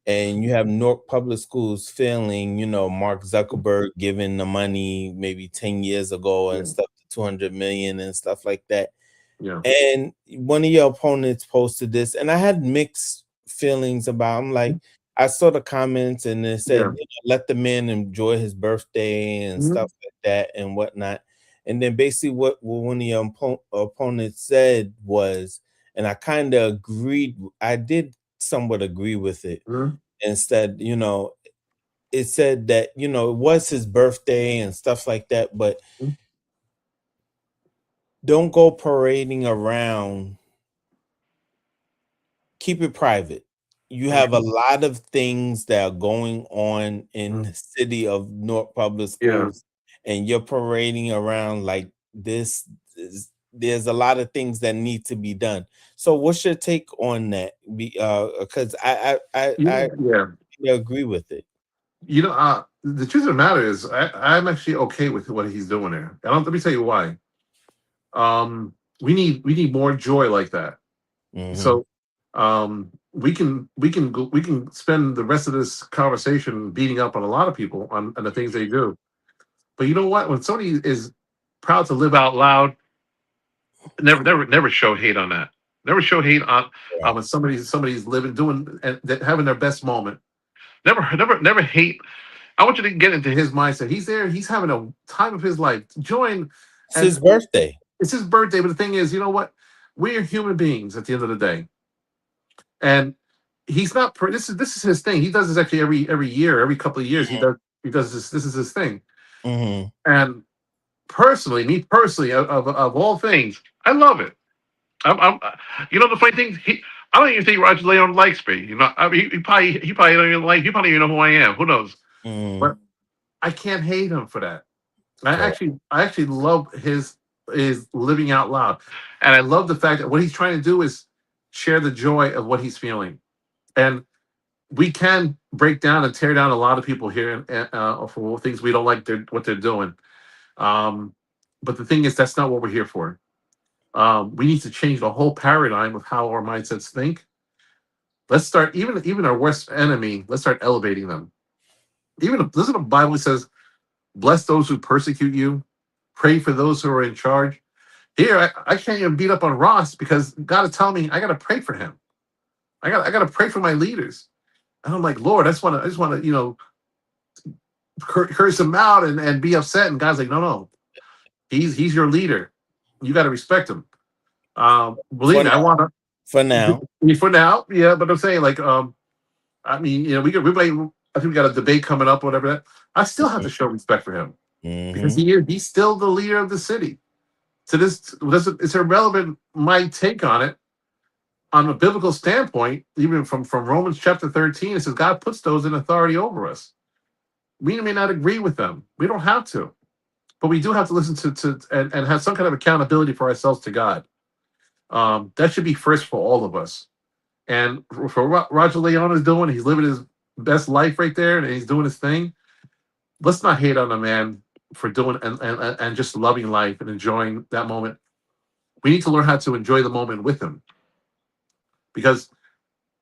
And you have Newark Public Schools failing, Mark Zuckerberg giving the money maybe 10 years ago Yeah. and stuff, 200 million and stuff like that. Yeah. And one of your opponents posted this, and I had mixed feelings about. I'm like, Mhm. I saw the comments, and it said, Yeah. let the man enjoy his birthday and Mhm. stuff like that and whatnot. And then basically, what one of your opponents said was, and I kind of agreed. I did somewhat agree with it. Mhm. Instead, it said that it was his birthday and stuff like that, but Mhm. don't go parading around. Keep it private. You have a Mhm. lot of things that are going on in Mhm. the city of Newark Public Yeah. Schools, and you're parading around like this. There's a lot of things that need to be done. So, what's your take on that? Because Yeah. Yeah. to agree with it. The truth of the matter is, I'm actually okay with what he's doing there. Let me tell you why. We need more joy like that. Mhm. So, we can spend the rest of this conversation beating up on a lot of people on the things they do. But you know what? When somebody is proud to live out loud, never show hate on that. Never show hate on Right. when somebody's living, doing, and having their best moment. Never hate. I want you to get into his mindset. He's there. He's having a time of his life. Join, It's and his birthday. it's his birthday. But the thing is, you know what? We are human beings at the end of the day, and he's not. This is his thing. He does this actually every year, every couple of years. He does this. This is his thing. Mhm. And me personally, of all things, I love it. I'm the funny thing, I don't even think Roger Leon likes me. I mean, he probably don't even like. He probably even know who I am. Who knows? Mhm. But I can't hate him for that. Correct. I actually love his living out loud, and I love the fact that what he's trying to do is share the joy of what he's feeling. And we can break down and tear down a lot of people here for things we don't like what they're doing. But the thing is, that's not what we're here for. We need to change the whole paradigm of how our mindsets think. Let's start even our worst enemy. Let's start elevating them. Listen, the Bible says, "Bless those who persecute you, pray for those who are in charge." Here, I can't even beat up on Ross because God is telling me I got to pray for him. I got to pray for my leaders. And I'm like, Lord, I just want to curse him out and be upset. And God's like, no, he's your leader. You got to respect him. For Believe me, I now. want to. For now. For now, yeah, but I'm saying like, I mean, I think we got a debate coming up, whatever that. I still have to show respect for him because Mhm. he's still the leader of the city. So it's irrelevant my take on it. On a biblical standpoint, even from Romans chapter 13, it says God puts those in authority over us. We may not agree with them. We don't have to, but we do have to listen to and have some kind of accountability for ourselves to God. That should be first for all of us. And for what Roger Leon is doing, he's living his best life right there, and he's doing his thing. Let's not hate on the man for doing and just loving life and enjoying that moment. We need to learn how to enjoy the moment with him because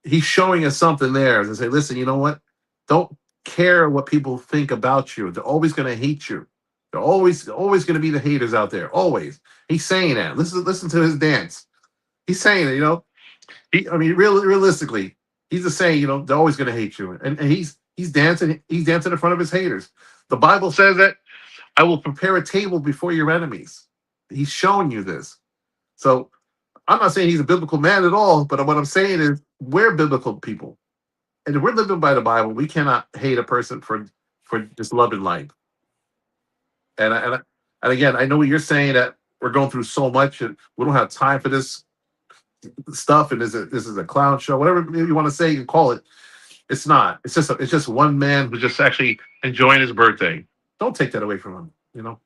he's showing us something there. And say, listen, you know what? Don't care what people think about you. They're always going to hate you. They're always going to be the haters out there. Always. He's saying that. Listen to his dance. He's saying it. I mean, realistically, he's just saying, they're always going to hate you, and he's dancing. He's dancing in front of his haters. The Bible says that I will prepare a table before your enemies. He's showing you this. So I'm not saying he's a biblical man at all, but what I'm saying is we're biblical people, and if we're living by the Bible, we cannot hate a person for just loving life. And again, I know what you're saying, that we're going through so much, and we don't have time for this stuff, and this is a clown show, whatever you want to say, you can call it. It's not. It's just one man who's just actually enjoying his birthday. Don't take that away from him.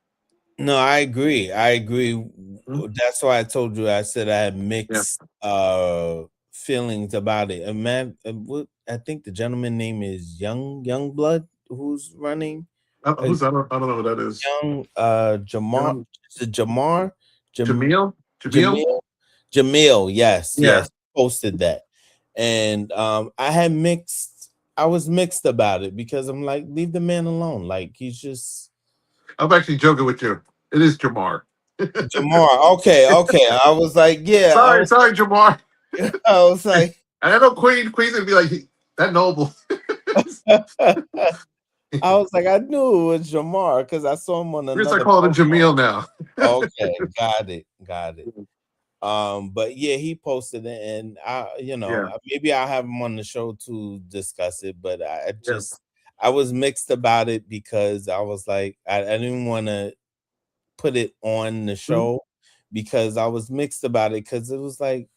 No, I agree. Mhm. That's why I told you. I said I had Yeah. mixed feelings about it. A man, I think the gentleman name is Youngblood, who's running. I don't know who that is. Jamar. Young- Is it Jamar? Jamil. Jamil. Jamil. Jamil. Yes, Yeah. posted that, and I was mixed about it because I'm like, leave the man alone. Like, he's just I'm actually joking with you. It is Jamar. Jamar. Okay. I was like, yeah. Sorry, Jamar. I was like, And I know Queen's gonna be like that Noble. I was like, I knew it was Jamar because I saw him on We're gonna another start calling him profile. Jamil now. Okay, got it. But yeah, he posted it, and Yeah. maybe I'll have him on the show to discuss it. But Yeah. I was mixed about it because I was like, I didn't want to put it on the Mhm. show because I was mixed about it because it was like,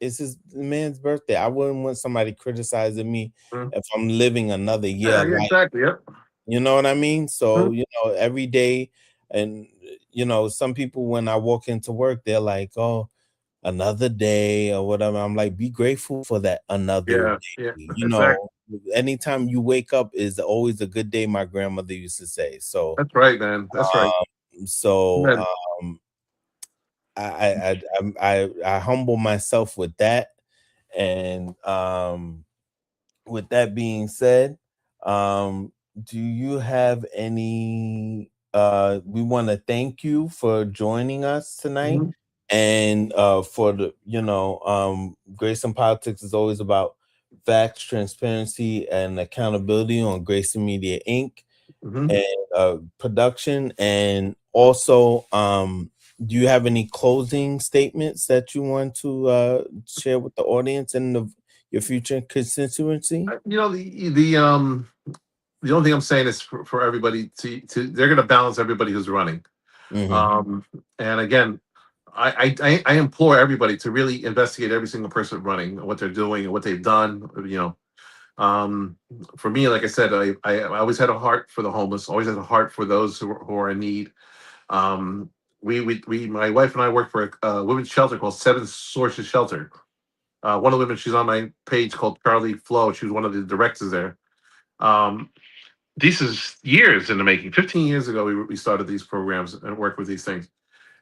it's his man's birthday. I wouldn't want somebody criticizing me Mhm. if I'm living another year Yeah, of life. exactly. Yep. You know what I mean? So, Mhm. every day, and some people, when I walk into work, they're like, oh, another day or whatever. I'm like, be grateful for that another Yeah. day. Yeah. Exactly. anytime you wake up is always a good day, my grandmother used to say. So That's right, man. That's right. so Man. I humble myself with that. And with that being said, do you have any we want to thank you for joining us tonight. Mhm. And for the Grayson Politics is always about facts, transparency, and accountability on Grayson Media Inc. Mhm. and production. And also, do you have any closing statements that you want to share with the audience and your future constituency? You know, the only thing I'm saying is for everybody to they're going to balance everybody who's running. Mhm. And again, I implore everybody to really investigate every single person running, what they're doing and what they've done. For me, like I said, I always had a heart for the homeless, always had a heart for those who are in need. Um, my wife and I work for a women's shelter called Seven Sources Shelter. One of the women, she's on my page called Charlie Flo. She was one of the directors there. Um, this is years in the making. 15 years ago, we started these programs and worked with these things,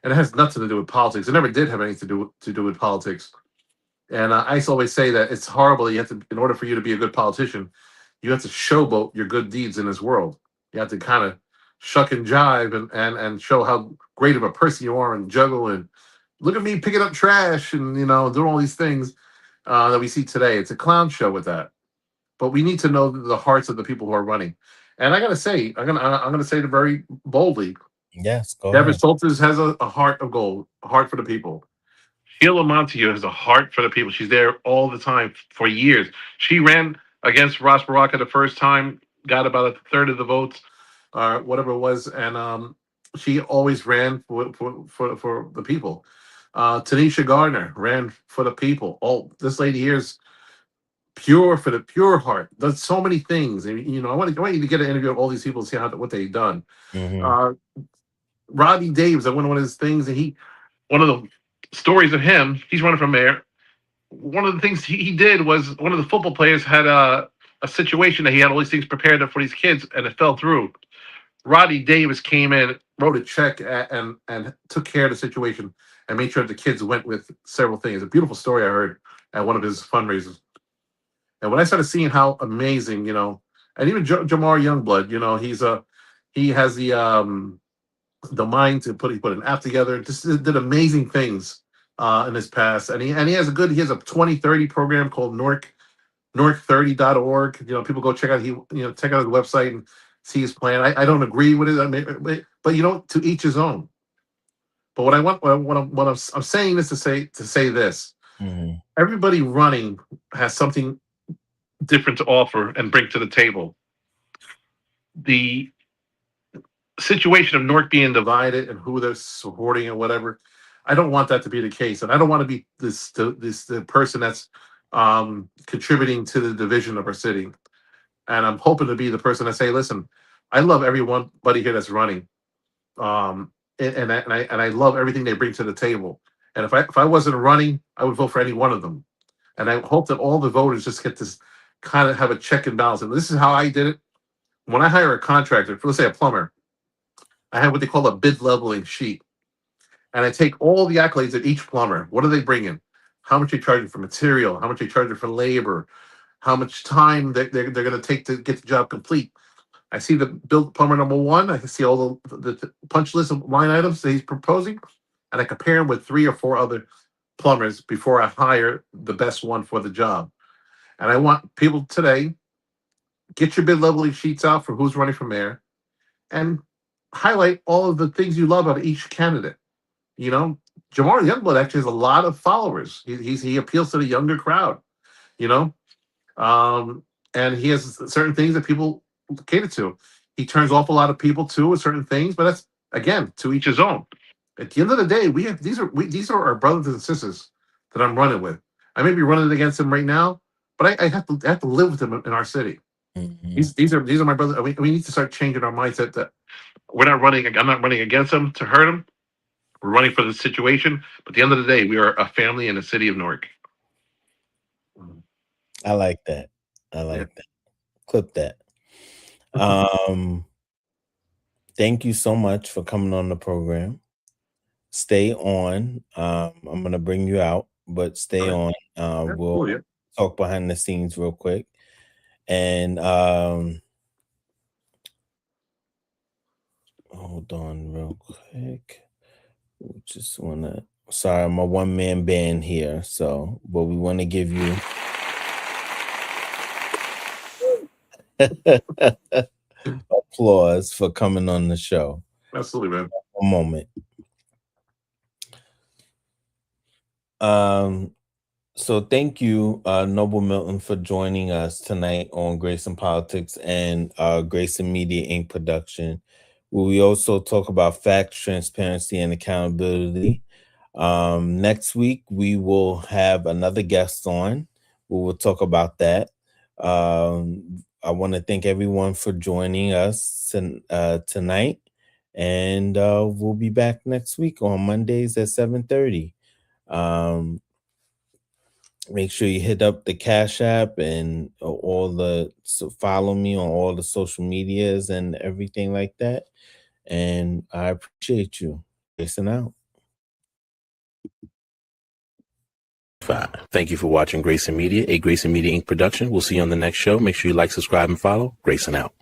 and it has nothing to do with politics. It never did have anything to do with politics. And I used to always say that it's horrible. You have to, in order for you to be a good politician, you have to showboat your good deeds in this world. You have to kind of shuck and jive and show how great of a person you are and juggle and look at me picking up trash and doing all these things that we see today. It's a clown show with that. But we need to know the hearts of the people who are running. And I gotta say, I'm gonna say it very boldly. Yes, go Deborah ahead. Stoltz has a heart of gold, a heart for the people. Sheila Montague has a heart for the people. She's there all the time for years. She ran against Ross Baraka the first time, got about a third of the votes, or whatever it was, and she always ran for the people. Tanisha Gardner ran for the people. Oh, this lady here's pure for the pure heart. Does so many things, and I want you to get an interview of all these people and see what they've done. Mhm. Robbie Daves, I went on one of his things, and one of the stories of him, he's running for mayor. One of the things he did was one of the football players had a situation that he had all these things prepared for these kids, and it fell through. Roddy Davis came in, wrote a check, and took care of the situation and made sure the kids went with several things. A beautiful story I heard at one of his fundraisers. And when I started seeing how amazing, and even Jamar Youngblood, he has the mind to put an app together. Just did amazing things in his past, and he has a 2030 program called Newark30.org. People go check out check out his website and see his plan. I don't agree with it, but to each his own. But what I want, I'm saying this to say this: Mhm. everybody running has something different to offer and bring to the table. The situation of Newark being divided and who they're supporting and whatever, I don't want that to be the case, and I don't want to be the person that's contributing to the division of our city. And I'm hoping to be the person that say, listen, I love everybody here that's running, and I love everything they bring to the table. And if I wasn't running, I would vote for any one of them. And I hope that all the voters just get this kind of have a check and balance. And this is how I did it. When I hire a contractor, let's say a plumber, I have what they call a bid leveling sheet. And I take all the accolades of each plumber. What are they bringing? How much they charging for material? How much they charging for labor? How much time they're going to take to get the job complete? I see the build plumber number one. I can see all the punch list of line items that he's proposing, and I compare him with 3 or 4 other plumbers before I hire the best one for the job. And I want people today, get your bid leveling sheets out for who's running for mayor, and highlight all of the things you love about each candidate. Jamar Youngblood actually has a lot of followers. He appeals to the younger crowd. You know, and he has certain things that people cater to. He turns off a lot of people too with certain things, but that's again to each his own. At the end of the day, these are our brothers and sisters that I'm running with. I may be running against them right now, but I have to live with them in our city. Mhm. These are my brothers. We need to start changing our mindset that we're not running. I'm not running against them to hurt them. We're running for the situation. But at the end of the day, we are a family in the city of Newark. I like that. I Yeah. like that. Clip that. Thank you so much for coming on the program. Stay on. I'm gonna bring you out, but stay on. We'll talk behind the scenes real quick. And hold on real quick. We just wanna, sorry, I'm a one-man band here, so but we want to give you applause for coming on the show. Absolutely, man. A moment. So thank you, Noble Milton, for joining us tonight on Grayson Politics and Grayson Media Inc. production, where we also talk about facts, transparency, and accountability. Next week, we will have another guest on. We will talk about that. I want to thank everyone for joining us tonight, and we'll be back next week on Mondays at 7:30. Make sure you hit up the Cash App and follow me on all the social medias and everything like that. And I appreciate you. Listen out. Thank you for watching Grayson Media, a Grayson Media Inc. production. We'll see you on the next show. Make sure you like, subscribe, and follow. Grayson out.